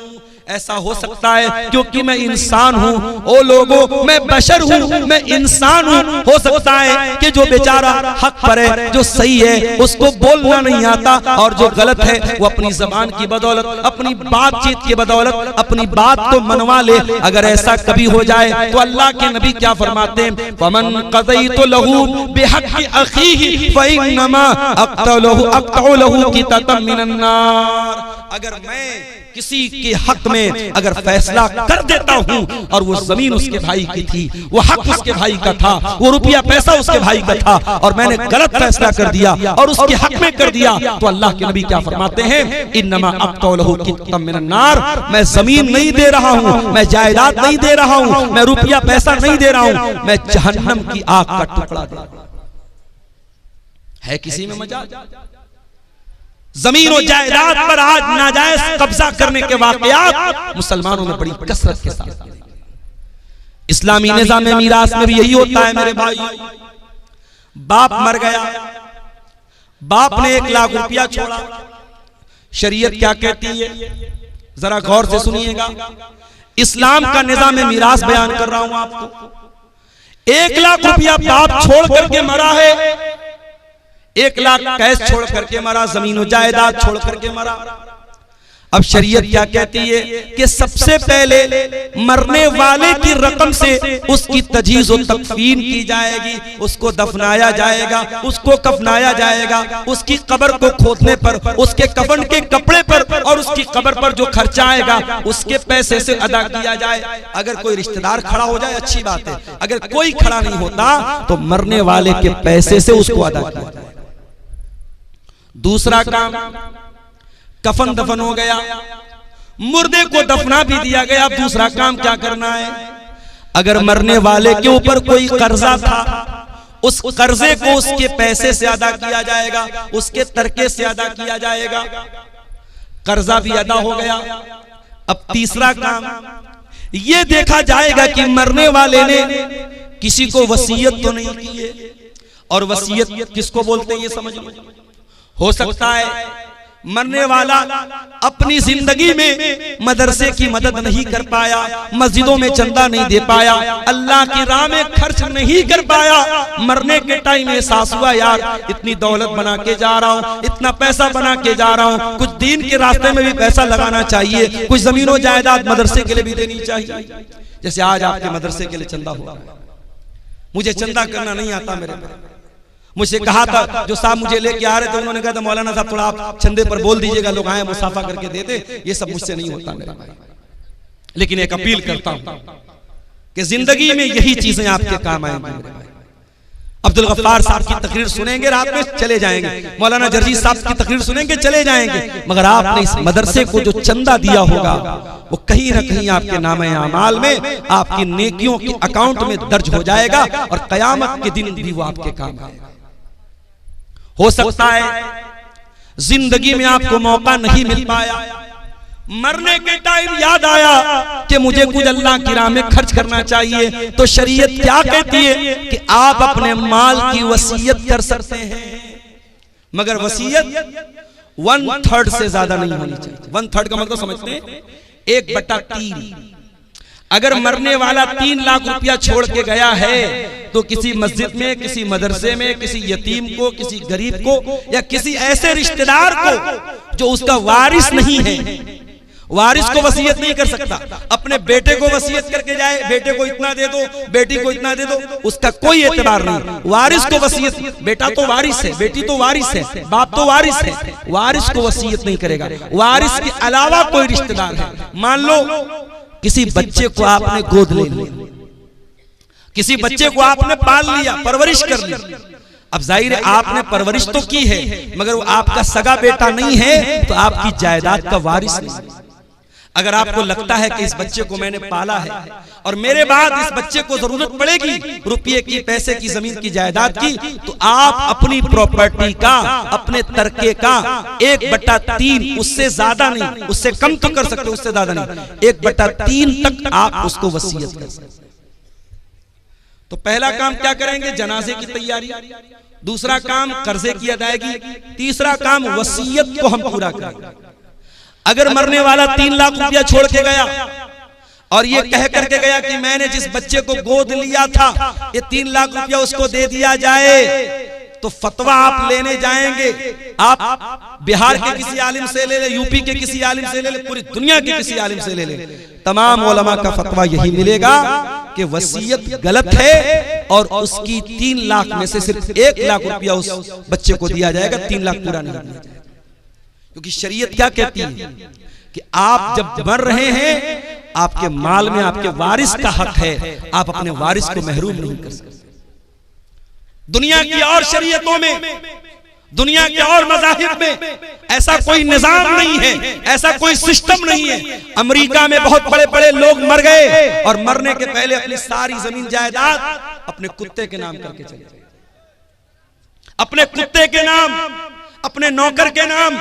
Speaker 1: ऐसा हो सकता है क्योंकि मैं इंसान हूँ, ओ लोगों मैं बशर हूँ, मैं इंसान हूँ। हो सकता है कि जो बेचारा हक पर है, जो सही है, उसको बोलना नहीं आता, और जो गलत है वो अपनी जबान की बदौलत, अपनी बातचीत की बदौलत अपनी बात को मनवा ले। अगर ऐसा कभी हो जाए तो अल्लाह के नबी क्या फरमाते हैं, फमन क़ज़यतु लहू बिहक़्क़ि अख़ीही फ़इन्नमा अक़तअु लहू क़ितअम मिनन नार। अगर मैं किसी के हक में अगर फैसला कर देता हूँ और वो जमीन उसके भाई की थी, वो हक उसके भाई का था, वो रुपया पैसा उसके भाई का था, और मैंने गलत फैसला कर दिया और उसके हक में कर दिया, तो अल्लाह के नबी क्या फरमाते हैं, इन्नमा अक़तअु लहू क़ितअम मिनन नार, मैं जमीन नहीं दे रहा हूँ, मैं जायदाद नहीं दे रहा हूँ, मैं रुपया पैसा नहीं दे रहा हूँ, मैं जहन्नम की आग का टुकड़ा दे रहा हूं। है किसी में मजा? जमीन और जायदाद पर आज नाजायज कब्जा करने के वाकयात मुसलमानों में बड़ी कसरत के साथ। इस्लामी निजाम में मीरास में भी यही होता है मेरे भाई। बाप मर गया, बाप ने 1 लाख रुपया छोड़ा, शरीयत क्या कहती है जरा गौर से सुनिएगा। इस्लाम का निजाम में मीरास बयान कर रहा हूं आपको। 1 लाख रुपया बाप छोड़ करके मरा है, 1 लाख कैश छोड़ करके मरा, जमीन जायदाद छोड़ करके मरा। अब शरीयत क्या कहती है कि सबसे पहले मरने वाले की रकम से उसकी तजहीज़ और तकफीन की जाएगी, उसको दफनाया जाएगा, उसको कफनाया जाएगा, उसकी कब्र को खोदने पर, उसके कफन के कपड़े पर और उसकी कब्र पर जो खर्चा आएगा उसके पैसे से अदा किया जाए। अगर कोई रिश्तेदार खड़ा हो जाए अच्छी बात है, अगर कोई खड़ा नहीं होता तो मरने वाले के पैसे से उसको अदा किया जाए। दूसरा काम, कफन दफन हो गया, मुर्दे को दफना भी दिया गया। अब दूसरा काम क्या करना है, अगर मरने वाले के ऊपर कोई कर्जा था, उस कर्जे को उसके पैसे से अदा किया जाएगा, उसके तरके से अदा किया जाएगा। कर्जा भी अदा हो गया। अब तीसरा काम ये देखा जाएगा कि मरने वाले ने किसी को वसीयत तो नहीं की है, और वसीयत किसको बोलते हैं ये समझ लो। हो सकता है मरने वाला अपनी जिंदगी में मदरसे की मदद नहीं कर पाया, मस्जिदों में चंदा नहीं दे पाया, अल्लाह की राह में खर्च नहीं कर पाया। मरने के टाइम एहसास हुआ यार इतनी दौलत बना के जा रहा हूँ, इतना पैसा बना के जा रहा हूँ, कुछ दीन के रास्ते में भी पैसा लगाना चाहिए, कुछ जमीनों जायदाद मदरसे के लिए भी देनी चाहिए। जैसे आज आपके मदरसे के लिए चंदा हुआ, मुझे चंदा करना नहीं आता, मेरे मुझे कहा था जो साहब मुझे लेके आ रहे थे, उन्होंने कहा था मौलाना साहब थोड़ा आप चंदे पर बोल दीजिएगा, लोग आए मुसाफा करके देते। ये सब मुझसे नहीं होता मेरा भाई, लेकिन एक अपील करता हूं कि जिंदगी में यही चीजें आपके काम आएंगी। अब्दुल गफ्फार साहब की तकरीर सुनेंगे रात में चले जाएंगे, मौलाना जर्जी साहब की तकरीर सुनेंगे चले जाएंगे, मगर आपने इस मदरसे को जो चंदा दिया होगा वो कहीं ना कहीं आपके नामे आमाल में, आपकी नेकियों के अकाउंट में दर्ज हो जाएगा, और कयामत के दिन भी वो आपके काम आएगा। हो सकता है जिंदगी में आपको मौका नहीं मिल पाया, मरने के टाइम याद आया कि मुझे कुछ अल्लाह की राह में खर्च करना चाहिए, तो शरीयत क्या कहती है कि आप अपने माल की वसीयत कर सकते हैं, मगर वसीयत 1/3 से ज्यादा नहीं होनी चाहिए। 1/3 का मतलब समझते हैं 1/3। अगर मरने वाला 3 लाख रुपया छोड़ के गया है तो किसी मस्जिद में, किसी मदरसे में, किसी यतीम को, किसी गरीब को, या किसी ऐसे रिश्तेदार को जो उसका वारिस नहीं है, वारिस को वसीयत नहीं कर सकता। अपने बेटे को वसीयत करके जाए, बेटे को इतना दे दो, बेटी को इतना दे दो, उसका कोई एतबार नहीं। वारिस को वसीयत, बेटा तो वारिस है, बेटी तो वारिस है, बाप तो वारिस है, वारिस को वसीयत नहीं करेगा। वारिस के अलावा कोई रिश्तेदार है, मान लो किसी बच्चे को आपने गोद ले लिया, किसी बच्चे को आपने पाल लिया, परवरिश कर ली, अब जाहिर है आपने परवरिश तो की है, मगर वो आपका सगा बेटा नहीं है तो आपकी जायदाद का वारिस नहीं। अगर आपको लगता है कि इस बच्चे को मैंने पाला है और मेरे बाद इस बच्चे को जरूरत पड़ेगी रुपये की, पैसे की, जमीन की, जायदाद की, तो आप अपनी प्रॉपर्टी का, अपने तरके का 1/3, उससे ज्यादा नहीं, उससे कम तो कर सकते, उससे ज्यादा नहीं, 1/3 तक आप उसको वसीयत कर सकते। तो पहला काम क्या करेंगे? जनाजे की तैयारी। दूसरा काम कर्जे की अदायगी। तीसरा काम वसीयत को हम पूरा करेंगे। अगर मरने वाला 3 लाख रुपया छोड़ के गया और ये कह करके गया कि मैंने जिस बच्चे को गोद लिया था ये 3 लाख रुपया उसको दे दिया जाए, तो फतवा आप लेने जाएंगे, आप बिहार के किसी आलिम से ले ले, यूपी के किसी आलिम से ले ले, पूरी दुनिया के किसी आलिम से ले ले, तमाम उलमा का फतवा यही मिलेगा कि वसीयत गलत है और उसकी 3 लाख में से सिर्फ 1 लाख रुपया उस बच्चे को दिया जाएगा, 3 लाख पूरा नहीं दिया जाएगा। क्योंकि शरीयत क्या कहती है कि आप जब मर रहे हैं आपके माल में आपके वारिस का हक है, आप अपने वारिस को महरूम नहीं कर सकते। दुनिया की और शरीयतों में, दुनिया के और मज़ाहिब में ऐसा कोई निजाम नहीं है, ऐसा कोई सिस्टम नहीं है। अमेरिका में बहुत बड़े बड़े लोग मर गए और मरने के पहले अपनी सारी जमीन जायदाद अपने कुत्ते के नाम करके चले गए, अपने कुत्ते के नाम, अपने नौकर के नाम,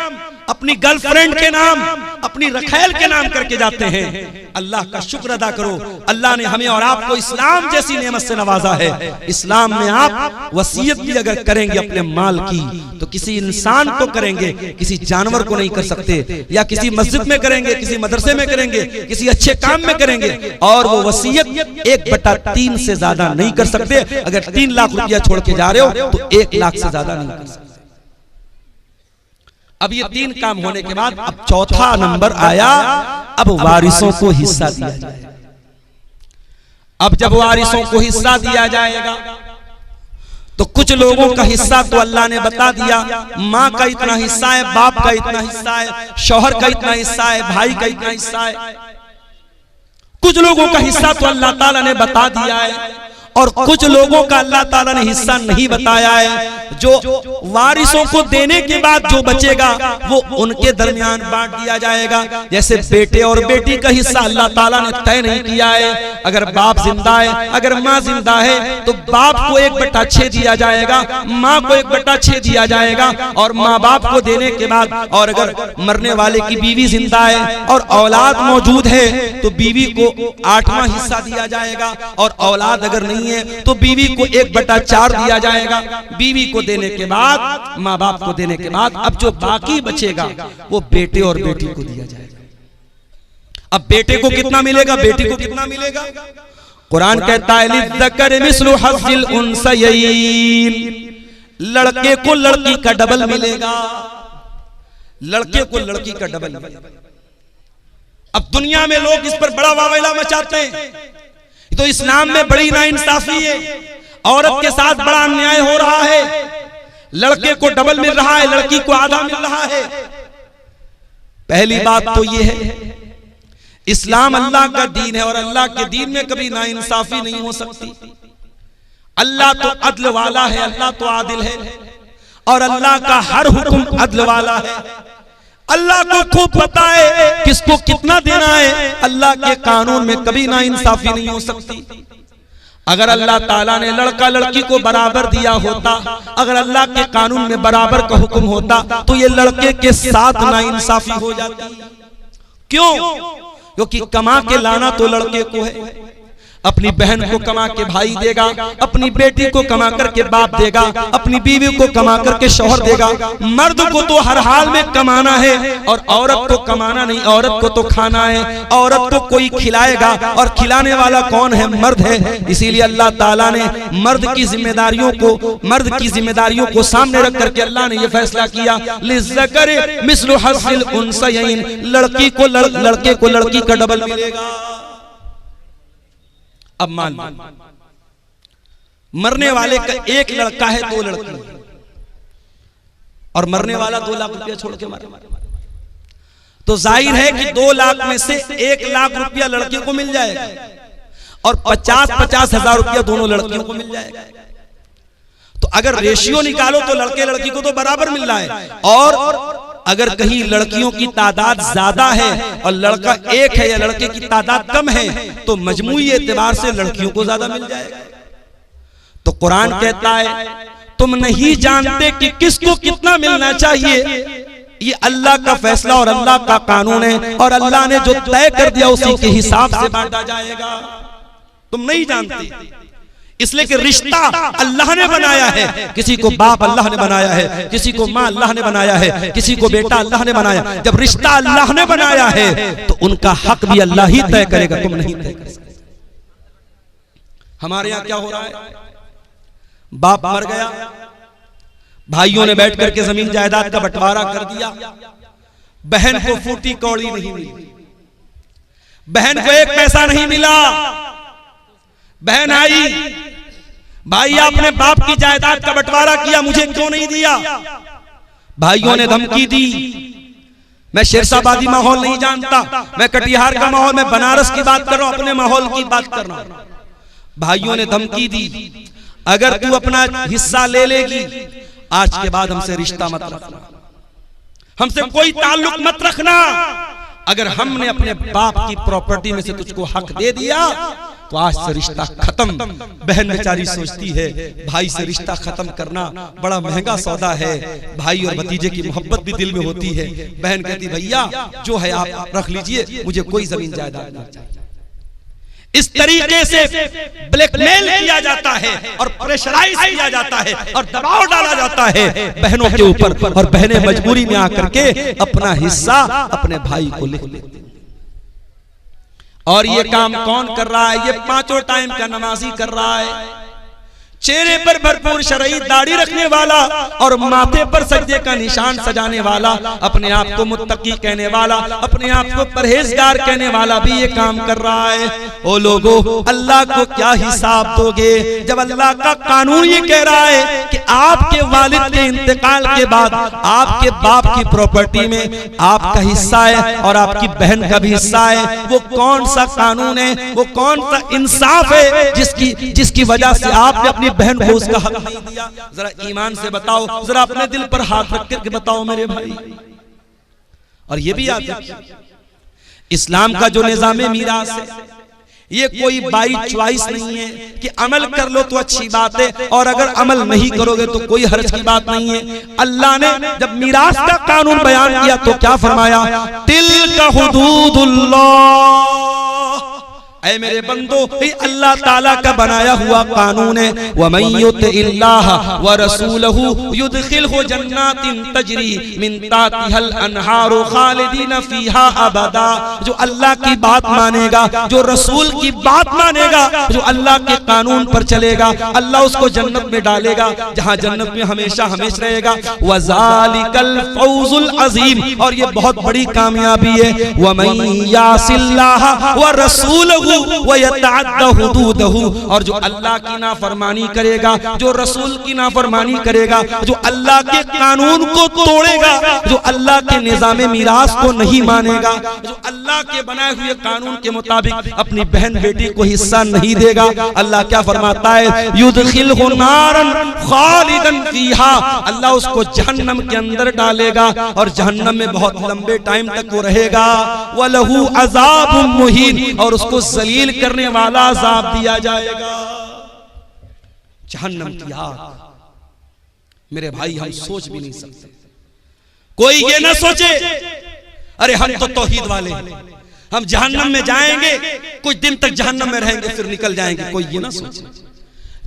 Speaker 1: अपनी गर्लफ्रेंड के नाम, अपनी रखैल के नाम करके जाते हैं। अल्लाह का शुक्र अदा करो, अल्लाह ने हमें और आपको इस्लाम जैसी नेमत से नवाजा है। इस्लाम में आप वसीयत भी अगर करेंगे अपने माल की तो किसी इंसान को करेंगे, किसी जानवर को नहीं कर सकते, या किसी मस्जिद में करेंगे, किसी मदरसे में करेंगे, किसी अच्छे काम में करेंगे, और वो वसीयत 1/3 से ज्यादा नहीं कर सकते। अगर 3 लाख रुपया छोड़ के जा रहे हो तो 1 लाख से ज्यादा नहीं कर सकते। अब ये 3 काम होने के बाद अब चौथा नंबर आया, अब वारिसों को हिस्सा दिया जाए। अब जब वारिसों को हिस्सा दिया जाएगा तो कुछ लोगों का हिस्सा तो अल्लाह ने बता दिया, माँ का इतना हिस्सा है, बाप का इतना हिस्सा है, शौहर का इतना हिस्सा है, भाई का इतना हिस्सा है। कुछ लोगों का हिस्सा तो अल्लाह ताला ने बता दिया है और कुछ लोगों का अल्लाह ताला ने हिस्सा नहीं बताया है। जो वारिसों को देने के बाद जो बचेगा वो उनके दरमियान बांट दिया जाएगा। जैसे बेटे और बेटी का हिस्सा अल्लाह ताला ने तय नहीं किया है। अगर बाप जिंदा है, अगर माँ जिंदा है तो बाप को 1/6 दिया जाएगा, माँ को 1/6 दिया जाएगा और माँ बाप को देने के बाद, और अगर मरने वाले की बीवी जिंदा है और औलाद मौजूद है तो बीवी को 8वां हिस्सा दिया जाएगा, और औलाद अगर नहीं है तो बीवी को 1/4 दिया जाएगा। बीवी को देने के बाद, माँ बाप को देने के बाद, अब जो बाकी बचेगा वो बेटे और बेटी को दिया जाएगा। अब बेटे को कितना मिलेगा, बेटी को कितना मिलेगा? कुरान कहता है लिज़्ज़करि मिस्लु हज़्ज़िल उन्सयैन, लड़के को लड़की का डबल मिलेगा, लड़के को लड़की का डबल मिलेगा। अब दुनिया में लोग इस पर बड़ा वावैला मचाते हैं, तो इस्लाम में बड़ी नाइंसाफी है, औरत के साथ बड़ा अन्याय हो रहा है। लड़के को डबल मिल रहा है, लड़की को आधा मिल रहा है। पहली बात तो ये है, इस्लाम अल्लाह का दीन है और अल्लाह के दीन में कभी नाइंसाफी नहीं हो सकती। अल्लाह तो अदल वाला है, अल्लाह तो आदिल है और अल्लाह का हर हुक्म अदल वाला है। अल्लाह को खूब पता है किसको कितना देना है। अल्लाह के कानून में कभी नाइंसाफी नहीं हो सकती। अगर अल्लाह ताला ने लड़का लड़की को बराबर दिया होता, अगर अल्लाह के कानून में बराबर का हुक्म होता तो ये लड़के के साथ नाइंसाफी हो जाती। क्यों? क्योंकि कमा के लाना तो लड़के को है, अपनी बहन को कमा के भाई देगा, अपनी बेटी को कमा करके बाप देगा, अपनी बीवी को कमा करके शौहर देगा। मर्द को तो हर हाल में कमाना है और औरत को कमाना नहीं, औरत को तो खाना है। औरत को कोई खिलाएगा और खिलाने वाला कौन है? मर्द है। इसीलिए अल्लाह ताला ने मर्द की जिम्मेदारियों को सामने रख करके अल्लाह ने यह फैसला किया, लिज़्ज़करि मिस्लु हज़्ज़िल उन्सयैन, लड़की को लड़के को लड़की का डबल मिलेगा। अब मान मरने वाले का एक लड़का है, 2 लड़की और मरने वाला 2 लाख रुपया छोड़ के मारा, तो जाहिर है कि 2 लाख में से 1 लाख रुपया लड़के को मिल जाएगा और 50-50 हजार रुपया दोनों लड़कियों को मिल जाएगा। तो अगर रेशियो निकालो तो लड़के लड़की को तो बराबर मिल रहा है, और अगर कहीं लड़कियों की तादाद ज्यादा है और लड़का एक है या लड़के की तादाद कम है तो मजमूई एतबार से लड़कियों को ज्यादा मिल जाएगा। तो कुरान कहता है तुम नहीं जानते कि किसको कितना मिलना चाहिए, ये अल्लाह का फैसला और अल्लाह का कानून है और अल्लाह ने जो तय कर दिया उसी के हिसाब से बांटा जाएगा। तुम नहीं जानते इसलिए कि रिश्ता अल्लाह ने बनाया है। किसी को बाप अल्लाह ने बनाया है, किसी को माँ अल्लाह ने बनाया है, किसी को बेटा अल्लाह ने बनाया। जब रिश्ता अल्लाह ने बनाया है तो उनका हक भी अल्लाह ही तय करेगा, तुम नहीं तय कर सकते। हमारे यहाँ क्या हो रहा है, बाप मर गया, भाइयों ने बैठ करके जमीन जायदाद का बंटवारा कर दिया, बहन को फूटी कौड़ी नहीं मिली, बहन को एक पैसा नहीं मिला। बहन आई, भाई आपने बाप की जायदाद का बंटवारा किया, मुझे क्यों नहीं दिया? भाइयों ने धमकी दी। मैं शेरशाबादी माहौल नहीं जानता, मैं कटिहार का माहौल, मैं बनारस की बात कर रहा हूं, अपने माहौल की बात कर रहा हूं। भाइयों ने धमकी दी, अगर तू अपना हिस्सा ले लेगी आज के बाद हमसे रिश्ता मत रखना, हमसे कोई ताल्लुक मत रखना। अगर हमने अपने बाप की प्रॉपर्टी में से तुझको हक दे दिया तो आज से रिश्ता खत्म। बहन बेचारी सोचती है भाई से रिश्ता खत्म करना बड़ा महंगा सौदा है, भाई और भतीजे की मोहब्बत भी दिल में होती है। बहन कहती भैया जो है आप रख लीजिए, मुझे कोई जमीन जायदाद नहीं चाहिए। इस तरीके से ब्लैकमेल किया जाता है और प्रेशराइज किया जाता है और दबाव डाला जाता है बहनों के ऊपर, और बहनें मजबूरी में आकर के अपना हिस्सा अपने भाई को लिख लेते हैं। और ये काम कौन कर रहा है? ये पांचों टाइम का नमाजी कर रहा है, चेहरे पर भरपूर शरई दाढ़ी रखने वाला और माथे पर सजदे का निशान सजाने वाला, अपने आप को मुत्तकी कहने वाला, अपने आप को परहेजगार कहने वाला भी ये काम कर रहा है। ओ लोगों, अल्लाह को क्या हिसाब दोगे जब अल्लाह का कानून ये कह रहा है कि आपके वालिद के इंतकाल के बाद आपके बाप की प्रॉपर्टी में आपका हिस्सा है और आपकी बहन का भी हिस्सा है। वो कौन सा कानून है, वो कौन सा इंसाफ है जिसकी वजह से आपने अपनी बहन को उसका हक नहीं दिया? जरा ईमान से बताओ, जरा अपने दिल पर हाथ रख करके बताओ मेरे भाई। और ये भी याद रखिए, इस्लाम का जो निजाम मीरास है ये कोई बाई चॉइस नहीं है कि अमल कर लो तो अच्छी बात है और अगर अमल नहीं करोगे तो कोई हर्ज की बात नहीं है। अल्लाह ने जब मीरास का कानून बयान किया तो क्या फरमाया? तिल्का हुदूदुल्लाह, ऐ मेरे बंदो, ये अल्लाह ताला का बनाया हुआ कानून है। वमन युतिल्लाह व रसूलहु युदखिलहु जन्नातिन तजरी मिन तातिहल अनहारु खालिदीन फीहा अबदा। जो अल्लाह की बात मानेगा, जो रसूल की बात मानेगा, जो अल्लाह के कानून पर चलेगा, अल्लाह उसको जन्नत में डालेगा जहां जन्नत में हमेशा हमेशा रहेगा। वज़ालिकल फौजुल अजीम, और ये बहुत बड़ी कामयाबी है। वमन यासिल्लाह व रसूलहु और जो अल्लाह की नाफरमानी करेगा, जो रसूल की नाफरमानी करेगा, जो अल्लाह के कानून को तोड़ेगा, जो अल्लाह के निजाम मीरास को नहीं मानेगा, जो अल्लाह के बनाए हुए कानून के मुताबिक अपनी बहन बेटी को हिस्सा नहीं देगा, अल्लाह क्या फरमाता है? युदखिलहु नारन खालिदन फीहा, अल्लाह उसको जहन्नम के अंदर डालेगा और जहन्नम में बहुत लंबे टाइम तक वो रहेगा। वलहु अज़ाबुम मुहीन, और उसको जलील करने वाला अज़ाब दिया जाएगा, जहन्नम की आग। मेरे भाई, हम सोच भी नहीं सकते। कोई ये ना सोचे अरे हम तो तौहीद वाले, हम जहन्नम में जाएंगे, कुछ दिन तक जहन्नम में रहेंगे फिर निकल जाएंगे। कोई ये ना सोचे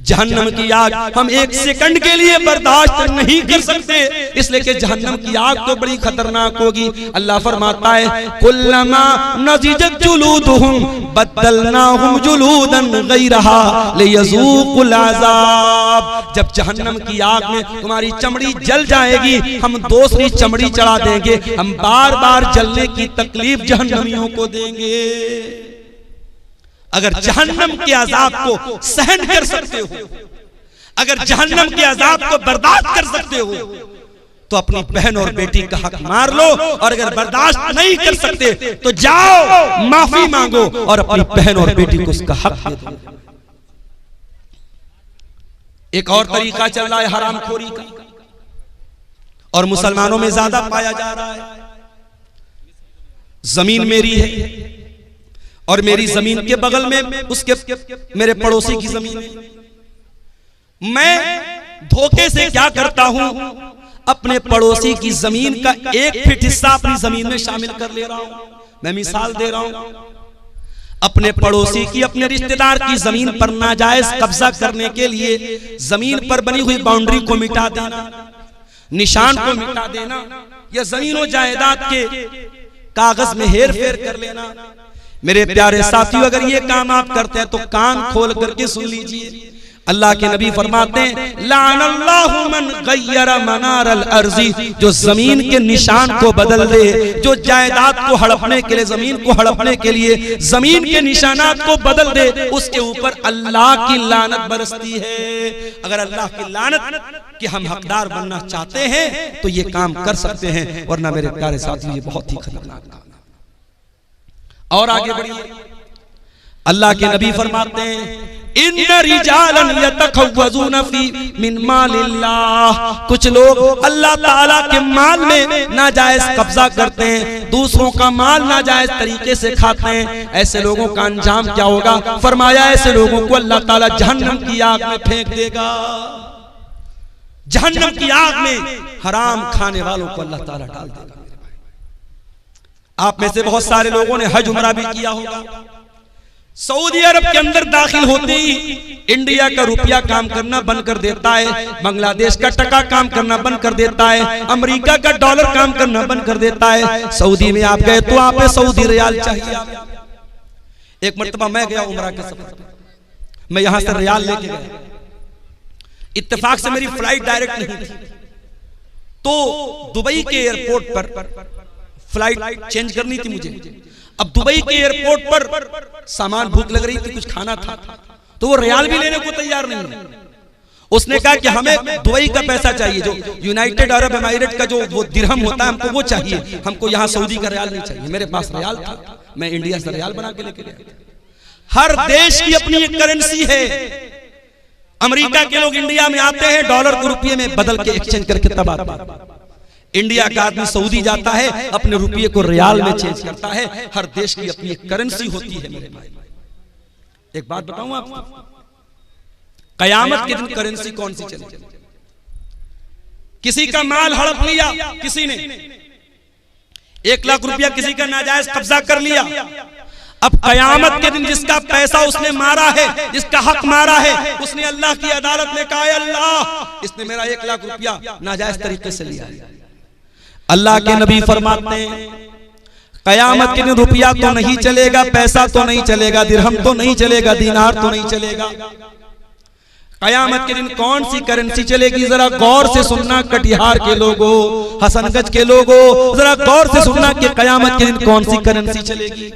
Speaker 1: जहन्नम की आग हम एक सेकंड के लिए बर्दाश्त नहीं कर सकते, इसलिए कि जहन्नम की आग तो बड़ी खतरनाक होगी। अल्लाह फरमाता है कुल्लमा नज़िजत जुलूदुहुम बद्दलनाहुम जुलूदन गैरहा लियज़ूक़ुल अज़ाब। जब जहन्नम की आग में तुम्हारी चमड़ी जल जाएगी, हम दूसरी चमड़ी चढ़ा देंगे, हम बार बार जलने की तकलीफ जहन्नमियों को देंगे। अगर जहन्नम के अजाब को सहन कर सकते हो, अगर जहन्नम के अजाब को बर्दाश्त कर सकते हो, तो अपनी बहन और बेटी का हक मार लो, और अगर बर्दाश्त नहीं कर सकते तो जाओ माफी मांगो और अपनी बहन और बेटी को उसका हक दे दो। एक और तरीका चल रहा है हरामखोरी का, और मुसलमानों में ज्यादा पाया जा रहा है। जमीन मेरी है और मेरी जमीन के बगल में उसके मेरे पड़ोसी की जमीन है। मैं धोखे से क्या करता हूं, अपने पड़ोसी की जमीन का 1 फीट हिस्सा अपनी जमीन में शामिल कर ले रहा हूं। मैं मिसाल दे रहा हूं, अपने पड़ोसी की, अपने रिश्तेदार की जमीन पर नाजायज कब्जा करने के लिए जमीन पर बनी हुई बाउंड्री को मिटा देना, निशान को मिटा देना, या जमीन और जायदाद के कागज में हेर फेर कर लेना। मेरे प्यारे साथियों, अगर ये काम आप करते हैं तो कान खोल करके सुन लीजिए। अल्लाह के नबी फरमाते हैं, लानल्लाहु मन गय्यरा मनारल अर्ज़ी, जो जमीन के निशान को बदल दे, जो जायदाद को हड़पने के लिए, जमीन को हड़पने के लिए जमीन के निशानात को बदल दे, उसके ऊपर अल्लाह की लानत बरसती है। अगर अल्लाह की लानत कि हम हकदार बनना चाहते हैं तो ये काम कर सकते हैं, वरना मेरे प्यारे साथियों ये बहुत ही खतरनाक काम है। और आगे बढ़िए, अल्लाह के नबी फरमाते हैं, इन्ना रिजालन यतखव्वज़ून फी मिन मालिल्लाह, कुछ लोग अल्लाह ताला के माल में नाजायज कब्जा करते हैं, दूसरों का माल नाजायज तरीके से खाते हैं। ऐसे लोगों का अंजाम क्या होगा? फरमाया, ऐसे लोगों को अल्लाह ताला जहन्नम की आग में फेंक देगा। जहन्नम की आग में हराम खाने वालों को अल्लाह ताला डाल देगा। आप में से बहुत सारे लोगों ने हज उमरा भी किया होगा। सऊदी अरब के अंदर दाखिल होते ही इंडिया का रुपया काम करना बंद कर देता है, बांग्लादेश का टका काम करना बंद कर देता है, अमेरिका का डॉलर काम करना बंद कर देता है। सऊदी में आप गए तो आप सऊदी रियाल चाहिए। एक मर्तबा मैं गया उमरा के सफर, मैं यहां से रियाल लेके गया, इत्तेफाक से मेरी फ्लाइट डायरेक्ट नहीं थी, तो दुबई के एयरपोर्ट पर फ्लाइट चेंज करनी थी मुझे। अब दुबई के एयरपोर्ट पर सामान, भूख लग रही थी, कुछ खाना था, तो वो रियाल भी लेने को तैयार नहीं। उसने कहा कि हमें दुबई का पैसा चाहिए, जो यूनाइटेड अरब एमिरेट का जो वो दिरहम होता है, हमको वो चाहिए, हमको यहाँ सऊदी का रियाल नहीं चाहिए। मेरे पास रियाल था, मैं इंडिया से रियाल बना के लेके गया। हर देश की अपनी एक करेंसी है। अमेरिका के लोग इंडिया में आते हैं, डॉलर को रुपये में बदल के एक्सचेंज करके तब आते हैं। इंडिया का आदमी सऊदी जाता है, अपने रुपये को रियाल में चेंज करता है। हर देश की अपनी एक करेंसी होती है। मेरे भाई, एक बात बताऊं आपको, कयामत के दिन करेंसी कौन सी चलेगी? किसी का माल हड़प लिया, किसी ने 1 लाख रुपया किसी का नाजायज कब्जा कर लिया। अब कयामत के दिन जिसका पैसा उसने मारा है, जिसका हक मारा है, उसने अल्लाह की अदालत में कहा, अल्लाह इसने मेरा 1 लाख रुपया नाजायज तरीके से लिया है। अल्लाह के नबी फरमाते हैं, कयामत के दिन रुपया तो नहीं चलेगा, पैसा तो नहीं चलेगा, दिरहम तो नहीं चलेगा, दीनार तो नहीं चलेगा। कयामत के दिन कौन सी करेंसी चलेगी? जरा गौर से सुनना कटिहार के लोगों, हसनगंज के लोगों, जरा गौर से सुनना कि कयामत के दिन कौन सी करेंसी चलेगी।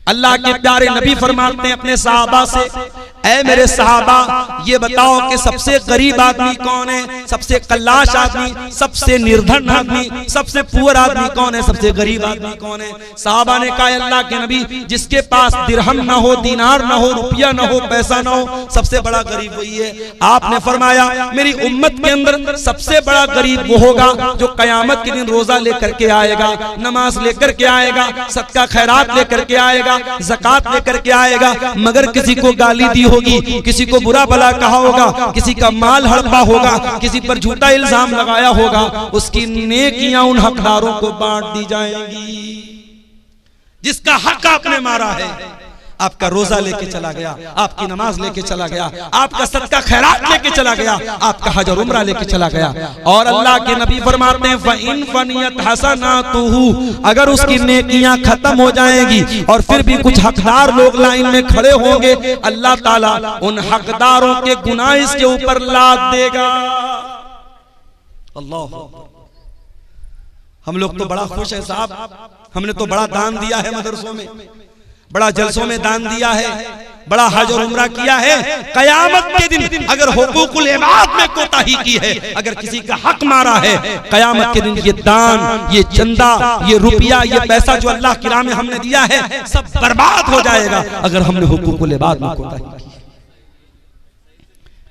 Speaker 1: अल्लाह के प्यारे नबी फरमाते हैं अपने सहाबा से, ऐ मेरे सहाबा, ये बताओ कि सबसे गरीब आदमी कौन है, सबसे कल्लाश आदमी, सबसे निर्धन आदमी, सबसे पुअर आदमी कौन है, सबसे गरीब आदमी कौन है? सहाबा ने कहा, अल्लाह के नबी, जिसके पास दिरहम ना हो, दीनार ना हो, रुपया ना हो, पैसा ना हो, सबसे बड़ा गरीब वही है। आपने फरमाया, मेरी उम्मत के अंदर सबसे बड़ा गरीब वो होगा जो कयामत के दिन रोजा लेकर के आएगा, नमाज लेकर के आएगा, सदका खैरात लेकर के आएगा, ज़कात लेकर के आएगा, मगर किसी को गाली दी होगी, किसी को बुरा भला कहा होगा, किसी का माल हड़पा होगा, किसी पर झूठा इल्जाम लगाया होगा, उसकी नेकियां उन हकदारों को बांट दी जाएंगी। जिसका हक आपने मारा है, आपका रोजा लेके चला गया, आपकी नमाज लेके चला गया, आपका सदका खैरात लेके चला गया, आपका हज और उम्रा लेके चला गया। और अल्लाह के नबी फरमाते हैं, फ़इन फ़नियत हसनातुहु, अगर उसकी नेकियां खत्म हो जाएंगी और फिर भी कुछ हकदार लोग लाइन में खड़े होंगे, अल्लाह ताला उन हकदारों के गुनाह इसके ऊपर लाद देगा। अल्लाह, हम लोग तो बड़ा खुश है साहब, हमने तो बड़ा दान दिया है मदरसों में, बड़ा जलसों में दान दिया है, बड़ा हज और उम्रा किया है। कयामत के दिन अगर हुकूकुल इबाद में कोताही की है, अगर किसी का हक मारा है, कयामत के दिन ये दान, ये चंदा, ये रुपया, ये पैसा जो अल्लाह की राह में हमने दिया है, सब बर्बाद हो जाएगा अगर हमने हुकूकुल इबाद में कोताही की।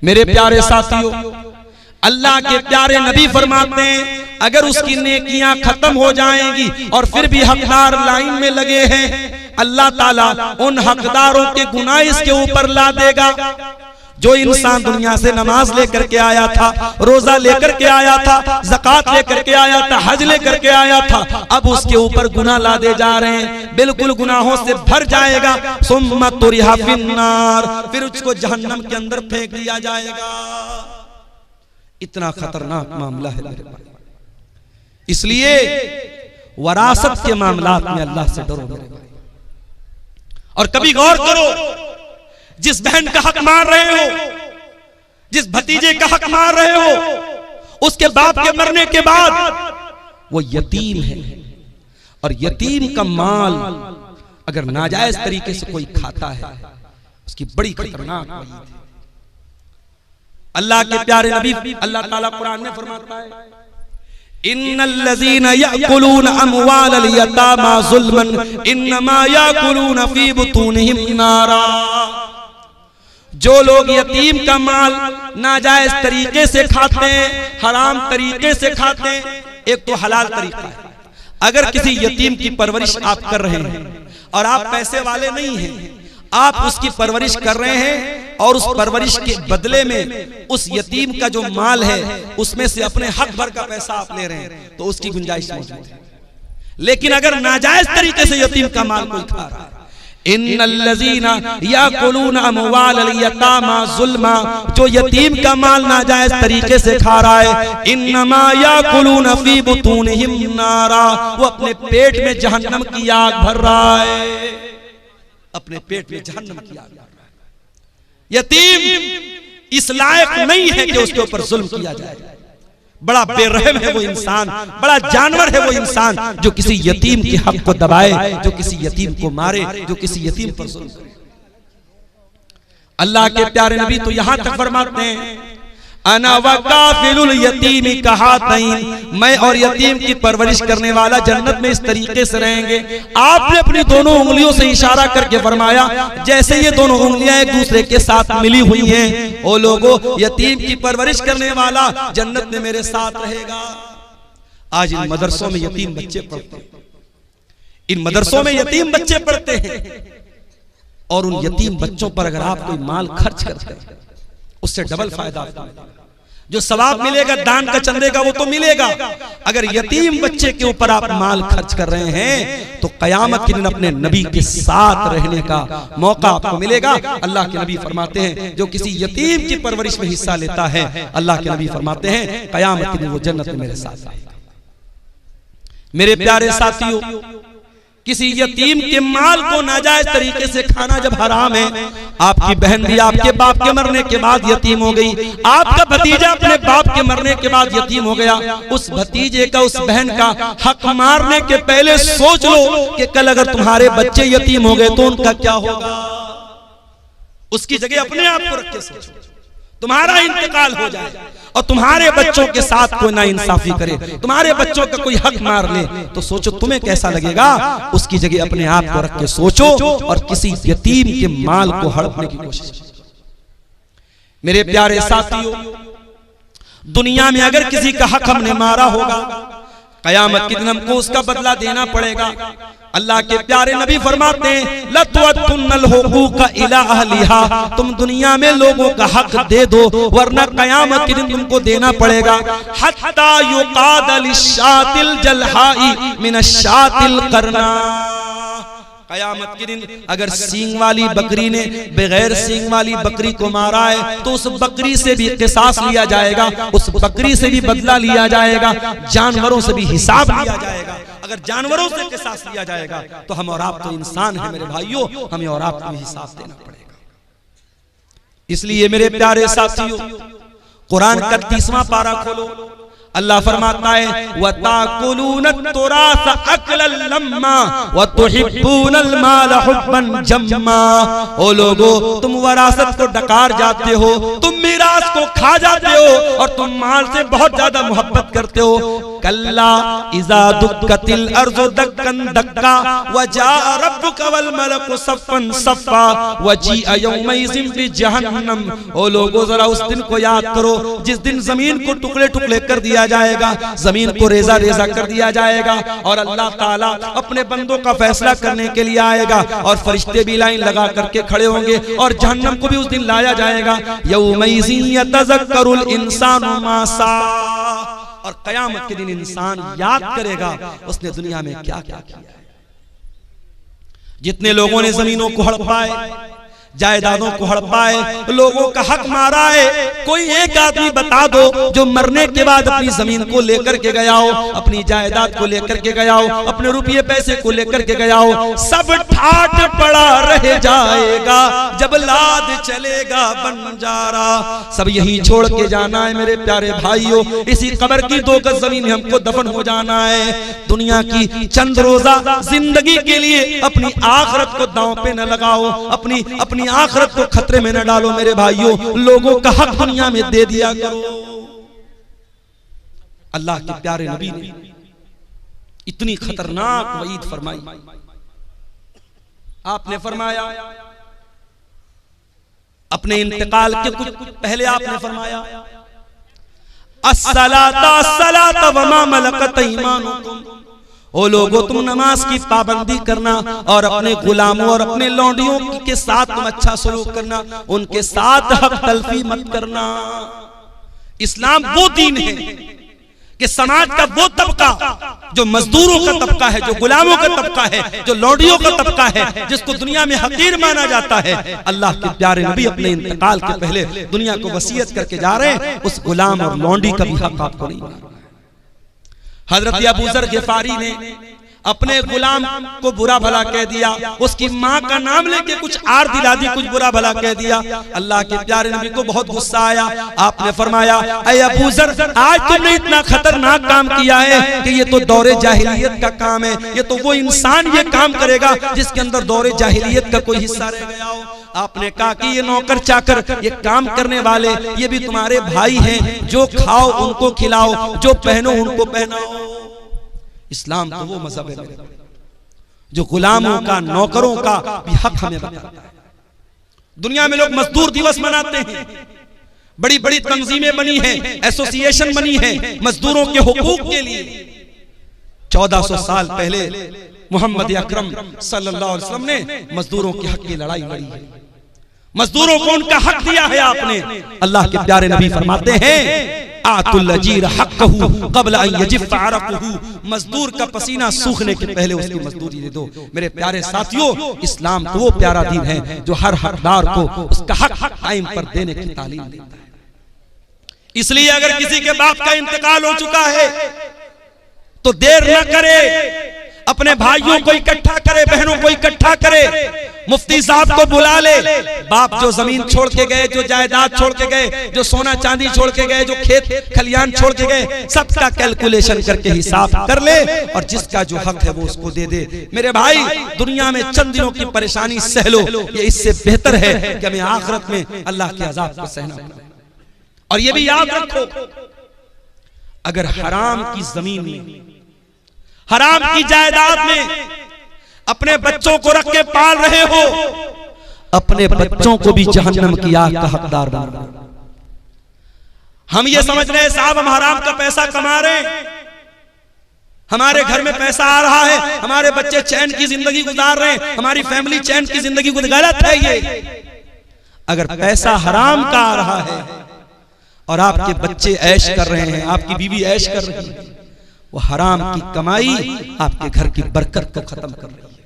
Speaker 1: मेरे प्यारे साथियों, अल्लाह के प्यारे नबी फरमाते हैं अगर उसकी नेकियां खत्म हो जाएंगी और फिर भी हकदार लाइन में लगे हैं, अल्लाह ताला उन हकदारों के गुनाह इसके ऊपर ला देगा। जो इंसान दुनिया से नमाज लेकर के आया था, रोजा लेकर के आया था, ज़कात लेकर के आया था, हज लेकर के आया था, अब उसके ऊपर गुनाह लादे जा रहे हैं, बिल्कुल गुनाहों से भर जाएगा। सुम्मा तुरिहा फिन्नार, फिर उसको जहन्नम के अंदर फेंक दिया जाएगा। इतना खतरनाक मामला है मेरे भाई। इसलिए वरासत के मामलात में अल्लाह से डरो मेरे भाई। और कभी गौर करो, जिस बहन का हक मार रहे हो, जिस भतीजे का हक मार रहे हो, उसके बाप के मरने के बाद वो यतीम है, और यतीम का माल अगर नाजायज तरीके से कोई खाता है, उसकी बड़ी खतरनाक वईद है। अल्लाह के प्यारे नबी अल्लाह ताला कुरान में फरमाता है, इन्नल्लज़ीना याकुलूना अमवालल यतामा ज़ुल्मन इन्नमा याकुलूना फी बुतूनिहिम नारा। जो लोग यतीम का माल नाजायज तरीके से खाते हैं, हराम तरीके से खाते हैं, एक तो हलाल तरीका है, अगर किसी यतीम की परवरिश आप कर रहे हैं और आप पैसे वाले नहीं हैं, आप उसकी परवरिश कर रहे हैं और उस परवरिश के बदले में उस यतीम का जो माल है उसमें से अपने हक भर का पैसा आप ले रहे हैं, तो उसकी गुंजाइश मौजूद है। लेकिन अगर नाजायज तरीके से यतीम का माल कोई खा रहा है, इन्नल्लज़ीना याकुलूना अमवालल यतामा ज़ुल्मा, जो यतीम का माल नाजायज तरीके से खा रहा है, इन्नमा याकुलूना फी बुतूनिहिम नारा, वो अपने पेट में जहन्नम की आग भर रहा है, अपने पेट में जहन्नम की आग भर रहा है। यतीम इस लायक नहीं है कि उसके ऊपर जुल्म किया जाए। बड़ा बेरहम है वो इंसान, बड़ा जानवर है वो इंसान जो किसी यतीम के हक को दबाए, जो किसी यतीम को मारे, जो किसी यतीम पर जुल्म करे। अल्लाह के प्यारे नबी तो यहां तक फरमाते हैं, अना वकाफिलुल यतीमी कहातैन, मैं और यतीम की परवरिश करने वाला जन्नत में इस तरीके से रहेंगे। आपने अपनी दोनों उंगलियों से इशारा करके फरमाया जैसे ये दोनों उंगलियां एक दूसरे के साथ मिली हुई हैं। ओ लोगों, यतीम की परवरिश करने वाला जन्नत में मेरे साथ रहेगा। आज इन मदरसों में यतीम बच्चे पढ़ते हैं, इन मदरसों में यतीम बच्चे पढ़ते हैं, और उन यतीम बच्चों पर अगर आप कोई माल खर्च करते हैं, उससे डबल फायदा आपको मिलेगा। जो सवाब मिलेगा दान का चंदे का वो तो मिलेगा, अगर यतीम बच्चे के ऊपर आप माल खर्च कर रहे हैं तो कयामत के दिन अपने नबी के साथ रहने का मौका आपको मिलेगा। अल्लाह के नबी फरमाते हैं जो किसी यतीम की परवरिश में हिस्सा लेता है, अल्लाह के नबी फरमाते हैं कयामत के दिन वो जन्नत में मेरे साथ रहेगा। मेरे प्यारे साथियों, किसी यतीम के माल को नाजायज तरीके से खाना जब हराम है, आपकी बहन भी आपके बाप के मरने के बाद यतीम हो गई, आपका भतीजा अपने बाप के मरने के बाद यतीम हो गया, उस भतीजे का, उस बहन का हक मारने के पहले सोच लो कि कल अगर तुम्हारे बच्चे यतीम हो गए तो उनका क्या होगा। उसकी जगह अपने आप को रख के सोचो, तुम्हारा इंतकाल हो जाए और तुम्हारे बच्चों के साथ कोई ना इंसाफी करे, तुम्हारे बच्चों का कोई हक मार ले, तो सोचो तुम्हें कैसा लगेगा। उसकी जगह अपने आप को रख के सोचो और किसी यतीम के माल को हड़पने की कोशिश करो। मेरे प्यारे साथियों, दुनिया में अगर किसी का हक हमने मारा होगा, कयामत के दिन हमको उसका बदला देना पड़ेगा। अल्लाह के प्यारे नबी फरमाते हैं लतवतुन्नल हुकूक इला अहलिहा, तुम दुनिया में लोगों का हक दे दो वरना कयामत के दिन तुमको देना पड़ेगा। हत्ता युकाद लिशातिल जलहाई मिनशातिल करना, कयामत के दिन अगर सींग वाली बकरी ने बगैर सींग वाली बकरी को मारा है तो उस बकरी से भी किसास लिया जाएगा, उस बकरी से भी बदला लिया जाएगा, जानवरों से भी हिसाब लिया जाएगा। अगर जानवरों से किसास लिया जाएगा तो हम और आप तो इंसान हैं मेरे भाइयों, हमें और आपको भी हिसाब देना पड़ेगा। इसलिए मेरे प्यारे साथियों, कुरान का 30वां पारा खोलो, अल्लाह फरमाता है वताकुलून तुरास अकलन लम्मा वतुहिब्बूनल माल हुब्बन जम्मा। ओ लोगो, तुम वरासत को डकार जाते हो, तुम मीरास को खा जाते हो और तुम माल से बहुत ज्यादा मोहब्बत करते हो। कल्ला इज़ा दुक्कतिल अर्ज़ु दक्कन दक्का वजा रब्बुका वल मलकु सफ़्फ़न सफ़्फ़ा वजीअ यौमइज़िन बिजहन्नम। ओ लोगों, जरा उस दिन को याद करो जिस दिन जमीन को टुकड़े टुकड़े कर दिया जाएगा, जमीन को रेजा रेजा कर दिया जाएगा और अल्लाह ताला अपने बंदों का फैसला करने के लिए आएगा और फरिश्ते भी लाइन लगा करके खड़े होंगे और जहन्नम को भी उस दिन लाया जाएगा। यौमइज़िन यतज़क्करुल इंसानु मा सा, और कयामत के दिन इंसान याद करेगा उसने दुनिया में क्या क्या किया है। जितने लोगों ने जमीनों को हड़पाए, जायदादों को हड़पाए, लोगों का हक मारा है, कोई एक आदमी बता दो जो मरने के बाद अपनी जमीन को लेकर के गया हो, अपनी जायदाद को लेकर के गया हो, अपने रुपये पैसे को लेकर के गया हो। सब ठाट पड़ा रह जाएगा जब लाद चलेगा बंजारा। सब यही छोड़ के जाना है मेरे प्यारे भाइयों, इसी कब्र की 2 गज जमीन में हमको दफन हो जाना है। दुनिया की चंद रोजा जिंदगी के लिए अपनी आखिरत को दांव पे न लगाओ, अपनी आखिरत को खतरे में न डालो मेरे भाइयों। लोगों का हक दुनिया में दे दिया करो। अल्लाह के प्यारे नबी ने इतनी खतरनाक वईद फरमाई। आपने फरमाया अपने इंतकाल के कुछ पहले आपने फरमाया अस्सलाता अस्सलाता वमा मलकत ईमानुकुम। ओ लोगों, तुम नमाज की पाबंदी करना और अपने गुलामों और अपने लौंडियों के साथ तुम अच्छा सलूक करना, उनके साथ हक तलफी मत करना। इस्लाम वो दीन है कि समाज का वो तबका जो मजदूरों का तबका है, जो गुलामों का तबका है, जो लौंडियों का तबका है, जिसको दुनिया में हकीर माना जाता है, अल्लाह के प्यारे नबी अपने इंतकाल के पहले दुनिया को वसीयत करके जा रहे हैं, उस गुलाम और लौंडी का भी हक आपको नहीं माना। हजरत अबू ज़र ग़िफ़ारी ने अपने गुलाम को बुरा भला कह दिया, उसकी माँ का नाम लेके कुछ आर दिला दी, कुछ बुरा भला कह दिया। अल्लाह के प्यारे नबी को बहुत गुस्सा आया। आपने फरमाया, ऐ अबू ज़र, आज तुमने इतना खतरनाक काम किया है कि ये तो दौरे जाहिलियत का काम है, ये तो वो इंसान ये काम करेगा जिसके अंदर दौरे जाहिलियत का कोई हिस्सा रह गया हो। आपने कहा कि ये नौकर चाकर, ये काम करने वाले, ये भी तुम्हारे भाई हैं, जो खाओ उनको खिलाओ, जो पहनो उनको पहनाओ। इस्लाम तो वो मजहब है जो गुलामों का, नौकरों का भी हक हमें बताता है। दुनिया में लोग मजदूर दिवस मनाते हैं, बड़ी बड़ी तंजीमें बनी हैं, एसोसिएशन बनी है मजदूरों के हुकूक के लिए। 1400 साल पहले मोहम्मद अकरम सल्लल्लाहु अलैहि वसल्लम ने मजदूरों के हक की लड़ाई लड़ी है, मजदूरों को उनका हक दिया है आपने। अल्लाह के प्यारे नबी फरमाते हैं, आतुल अजीर हक़्क़हु क़ब्ल अन यजिफ़ अरक़हु। मजदूर का पसीना सूखने के पहले उसकी मजदूरी दे दो। मेरे प्यारे साथियों, इस्लाम तो वो प्यारा दीन है जो हर हकदार को उसका हक टाइम पर देने की तालीम देता है। इसलिए अगर किसी के बाप का इंतकाल हो चुका है तो देर न करे, अपने भाइयों को इकट्ठा करे, बहनों को इकट्ठा करे, मुफ्ती साहब को बुला ले। बाप जो जमीन छोड़ के गए, जो जायदाद छोड़ के गए, जो सोना चांदी छोड़ के गए, जो खेत खलियान छोड़ के गए, सबका कैलकुलेशन करके हिसाब कर ले और जिसका जो हक है वो उसको दे दे। मेरे भाई, दुनिया में चंद दिनों की परेशानी सह लो, ये इससे बेहतर है कि हमें आखिरत में अल्लाह के अजाब को सहना पड़े। और ये भी याद रखो, अगर हराम की जमीन में, हराम की जायदाद में अपने बच्चों को रख के पाल रहे हो, अपने बच्चों को भी जहन्नम की आग का हकदार बना। हम ये समझ रहे हैं साहब हम हराम का पैसा कमा रहे हैं, हमारे घर में पैसा आ रहा है, हमारे बच्चे चैन की जिंदगी गुजार रहे हैं, हमारी फैमिली चैन की जिंदगी गुजार। गलत है ये। अगर पैसा हराम का आ रहा है और आपके बच्चे ऐश कर रहे हैं, आपकी बीवी ऐश कर रही है, वो हराम की कमाई आपके घर की बरकत को खत्म कर रही है।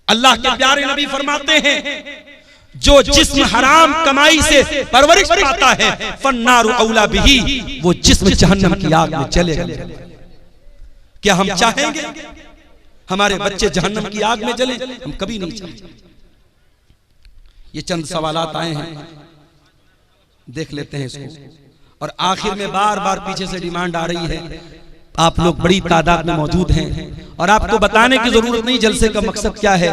Speaker 1: अल्लाह के प्यारे नबी फरमाते हैं, जो जिस्म हराम कमाई से परवरिश पाता है, फन्नारु औला बिही, वो जिस्म जहन्नम की आग में चलेगा। क्या हम चाहेंगे हमारे बच्चे जहन्नम की आग में जले? हम कभी नहीं चाहेंगे। ये चंद सवालात आए हैं, देख लेते हैं इसको। और आखिर में बार बार पीछे से डिमांड आ रही है, आप लोग बड़ी तादाद में मौजूद हैं और आपको बताने की जरूरत नहीं जलसे का मकसद क्या है।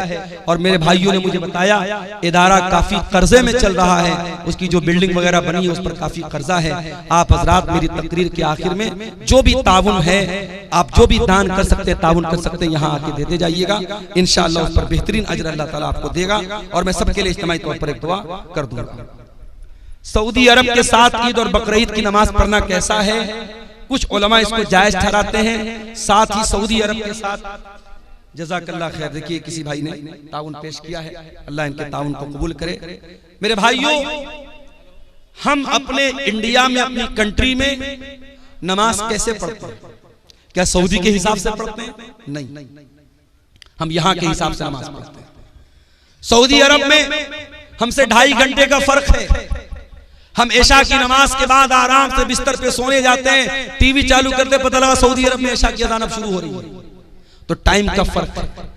Speaker 1: और मेरे भाइयों ने मुझे बताया इदारा काफी कर्जे में चल रहा है, उसकी जो बिल्डिंग वगैरह बनी है उस पर काफी कर्जा है। आप हजरात मेरी तकरीर के आखिर में जो भी ताउन है, आप जो भी दान कर सकते हैं, ताउन कर सकते हैं, यहाँ आके देते जाइएगा। इंशाअल्लाह उस पर बेहतरीन अजर अल्लाह ताला आपको देगा। और मैं सबके लिए इज्तिमाई तौर पर एक दुआ कर दूंगा। सऊदी अरब के साथ ईद और बकरीद की नमाज पढ़ना कैसा है? कुछ उलमा इसको जायज ठहराते हैं, साथ ही सऊदी अरब के साथ जज़ाकल्लाह खैर। देखिए किसी भाई ने ताउन पेश किया है, अल्लाह इनके ताउन को कबूल करे। मेरे भाइयों, हम अपने इंडिया में, अपनी कंट्री में नमाज कैसे पढ़ते हैं? क्या सऊदी के हिसाब से पढ़ते हैं? नहीं, हम यहां के हिसाब से नमाज पढ़ते हैं। सऊदी अरब में हमसे 2.5 घंटे का फर्क है। हम इशा की नमाज के बाद आराम से बिस्तर पे सोने जाते हैं, टीवी चालू करते पता लगा सऊदी अरब में इशा की अज़ान अब शुरू हो रही है। तो टाइम का फर्क है।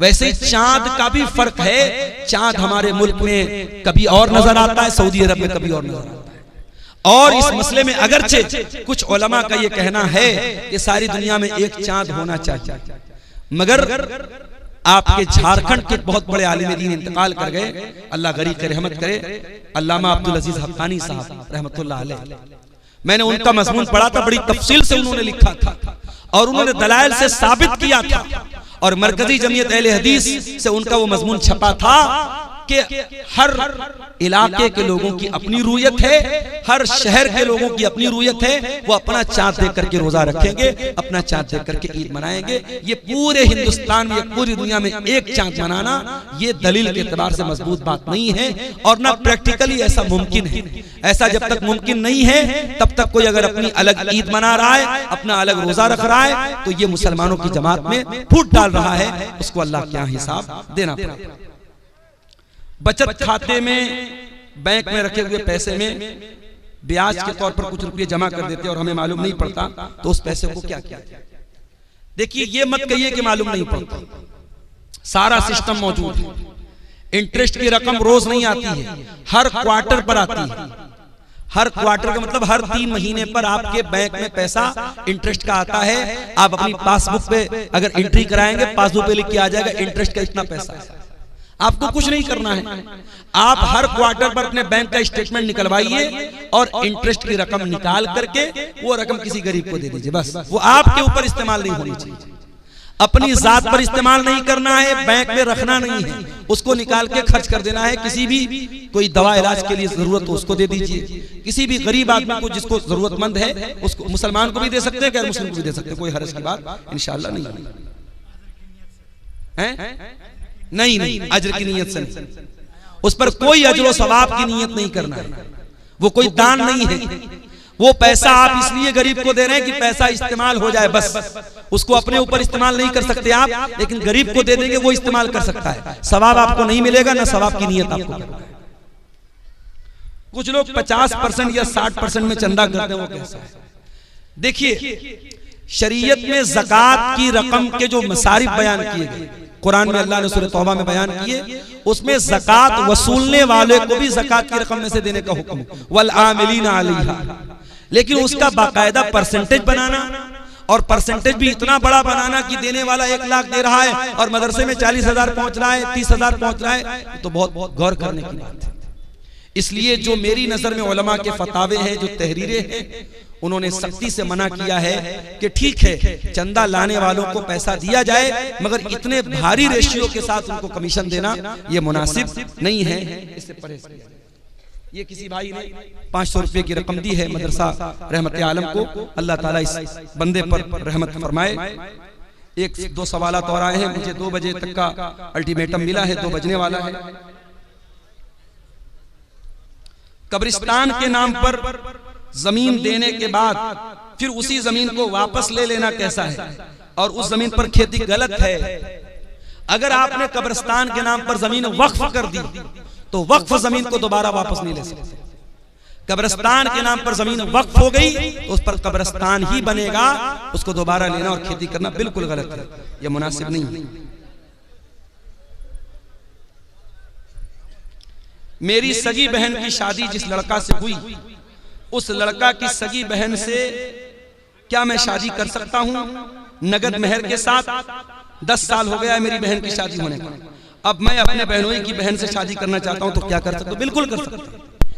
Speaker 1: वैसे ही चांद का भी फर्क है। चांद हमारे मुल्क में कभी और नजर आता है, सऊदी अरब में कभी और नजर आता है। और इस मसले में अगरचे कुछ उलमा का ये कहना है कि सारी दुनिया में एक चांद होना चाहिए, मगर आपके झारखंड के बहुत बड़े आलिम दीन इंतकाल कर गए, अल्लाह गरीब के रहमत करे, अल्लामा अब्दुल अजीज हक्कानी साहब रहमतुल्लाह अलैह। मैंने उनका मज़मून पढ़ा था, बड़ी तफसील से उन्होंने लिखा था और उन्होंने दलाइल से साबित किया था। और मरकजी जमीयत अहले हदीस से उनका वो मज़मून छपा था कि हर इलाके के लोगों की अपनी रूयत है, हर शहर के लोगों की अपनी रूयत है। वो अपना चांद देख करके रोजा रखेंगे, अपना चांद देख करके ईद मनाएंगे। ये पूरे हिंदुस्तान में, पूरी दुनिया में एक चांद मनाना, ये दलील के एतबार से मजबूत बात नहीं है और ना प्रैक्टिकली ऐसा मुमकिन है। ऐसा जब तक मुमकिन नहीं है तब तक कोई अगर अपनी अलग ईद मना रहा है, अपना अलग रोजा रख रहा है, तो ये मुसलमानों की जमात में फूट डाल रहा है। उसको अल्लाह क्या हिसाब देना पड़ेगा। बचत खाते में, बैंक में रखे हुए पैसे में ब्याज के तौर पर कुछ रुपए जमा कर देते और हमें मालूम नहीं पड़ता, तो उस पैसे को क्या किया? देखिए, ये मत कहिए कि मालूम नहीं पड़ता, सारा सिस्टम मौजूद है। इंटरेस्ट की रकम रोज नहीं आती है, हर क्वार्टर पर आती है। हर क्वार्टर का मतलब हर 3 महीने पर आपके बैंक में पैसा इंटरेस्ट का आता है। आप अपनी पासबुक पे अगर एंट्री कराएंगे, पासबुक पे लिख के आ जाएगा इंटरेस्ट का इतना पैसा है। आपको कुछ नहीं करना है, आप हर क्वार्टर पर अपने बैंक का स्टेटमेंट निकलवाइए और इंटरेस्ट की रकम निकाल करके वो रकम किसी गरीब को दे दीजिए। बस वो आपके ऊपर इस्तेमाल नहीं होनी चाहिए, अपनी जात पर इस्तेमाल नहीं करना है, बैंक में रखना नहीं है, उसको निकाल के खर्च कर देना है। किसी भी कोई दवा इलाज के लिए जरूरत हो उसको दे दीजिए, किसी भी गरीब आदमी को जिसको जरूरतमंद है उसको, मुसलमान को भी दे सकते हैं, गैर मुस्लिम को भी दे सकते हैं, कोई हर्ज की बात इंशाअल्लाह नहीं है। नहीं, अजर की नीयत से नहीं, उस पर कोई अजर व सवाब की नीयत नहीं करना है। वो कोई दान नहीं है, वो पैसा आप इसलिए गरीब को दे रहे हैं कि पैसा इस्तेमाल हो जाए, बस। उसको अपने ऊपर इस्तेमाल नहीं कर सकते आप, लेकिन गरीब को दे देंगे, वो इस्तेमाल कर सकता है। सवाब आपको नहीं मिलेगा, ना सवाब की नीयत आपको करना है। कुछ लोग 50% या 60% में चंदा करते हैं, वो कैसा है? देखिए, शरीयत में ज़कात की रकम के जो मसारिफ बयान किए गए, कुरान में अल्लाह ने सूरह तौबा में बयान किए, उसमें ज़कात वसूलने वाले को भी ज़कात की रकम में से देने का हुक्म, वल आमिलीना अलैहा। लेकिन उसका बाकायदा परसेंटेज बनाना, और परसेंटेज भी इतना बड़ा बनाना कि देने वाला 1 लाख दे रहा है और मदरसे में 40,000 पहुंच रहा है, 30,000 पहुंच रहा है, तो बहुत गौर करने की बात है। इसलिए जो मेरी नजर में उलमा के फतावे हैं, जो तहरीरें हैं, उन्होंने सख्ती से मना किया है कि ठीक है चंदा लाने वालों को पैसा दिया जाए, मगर इतने भारी रेशियो के साथ उनको कमीशन देना ये मुनासिब नहीं है, इससे परहेज किया जाए। ये किसी भाई ने 500 रुपए की रकम दी है मदरसा रहमत आलम को, अल्लाह ताला इस बंदे पर रहमत फरमाए। 1-2 सवालात और आए हैं, मुझे 2 बजे तक का अल्टीमेटम मिला है, 2 बजने वाला है। कब्रिस्तान के नाम पर जमीन देने के बाद फिर उसी जमीन को वापस ले लेना कैसा है, और उस जमीन पर खेती गलत है। अगर आपने कब्रिस्तान के नाम पर जमीन वक्फ कर दी तो वक्फ जमीन को दोबारा वापस नहीं ले सकते। कब्रिस्तान के नाम पर जमीन वक्फ हो गई तो उस पर कब्रिस्तान ही बनेगा, उसको दोबारा लेना और खेती करना बिल्कुल गलत है, यह मुनासिब नहीं है। मेरी सगी बहन की शादी जिस लड़का से हुई, उस लड़का की सगी बहन से क्या मैं शादी कर सकता हूं नगद मेहर के साथ? 10 साल हो गया है मेरी बहन की शादी होने का, अब मैं अपने बहनोई की बहन से शादी करना चाहता हूं, तो क्या कर सकता हूं? बिल्कुल कर सकते हैं।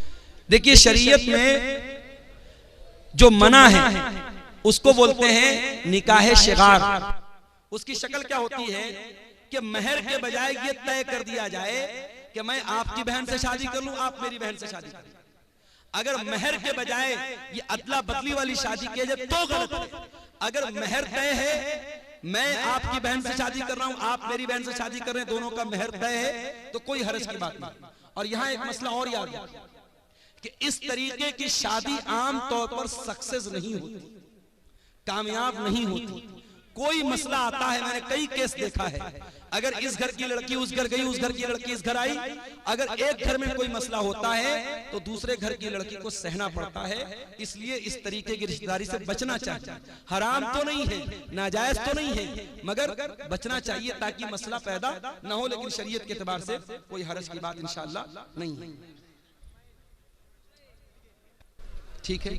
Speaker 1: देखिए शरीयत में जो मना है उसको बोलते हैं निकाह शिगार। उसकी शक्ल क्या होती है कि महर के बजाय ये तय कर दिया जाए कि मैं आपकी बहन से शादी कर लूं, आप मेरी बहन से शादी कर लूं। अगर महर के बजाय ये अदला बदली वाली शादी की जाए तो गलत है। अगर महर तय है, मैं आपकी बहन से शादी कर रहा हूं, आप मेरी बहन से शादी कर रहे हैं, दोनों का महर तय है, तो कोई हर्ज की बात नहीं। और यहां एक मसला और याद रखिए कि इस तरीके की शादी आम तौर पर सक्सेस नहीं होती, कामयाब नहीं होती। कोई मसला आता है, मैंने कई केस देखा है, अगर इस घर की लड़की उस घर गई, उस घर की लड़की इस घर आई, अगर एक घर में कोई मसला होता है तो दूसरे घर की लड़की को सहना पड़ता है। इसलिए इस तरीके की रिश्तेदारी से बचना चाहिए। हराम तो नहीं है, नाजायज तो नहीं है, मगर बचना चाहिए ताकि मसला पैदा ना हो। लेकिन शरीयत के एतबार से कोई हरज की बात इंशाअल्लाह नहीं है। ठीक है।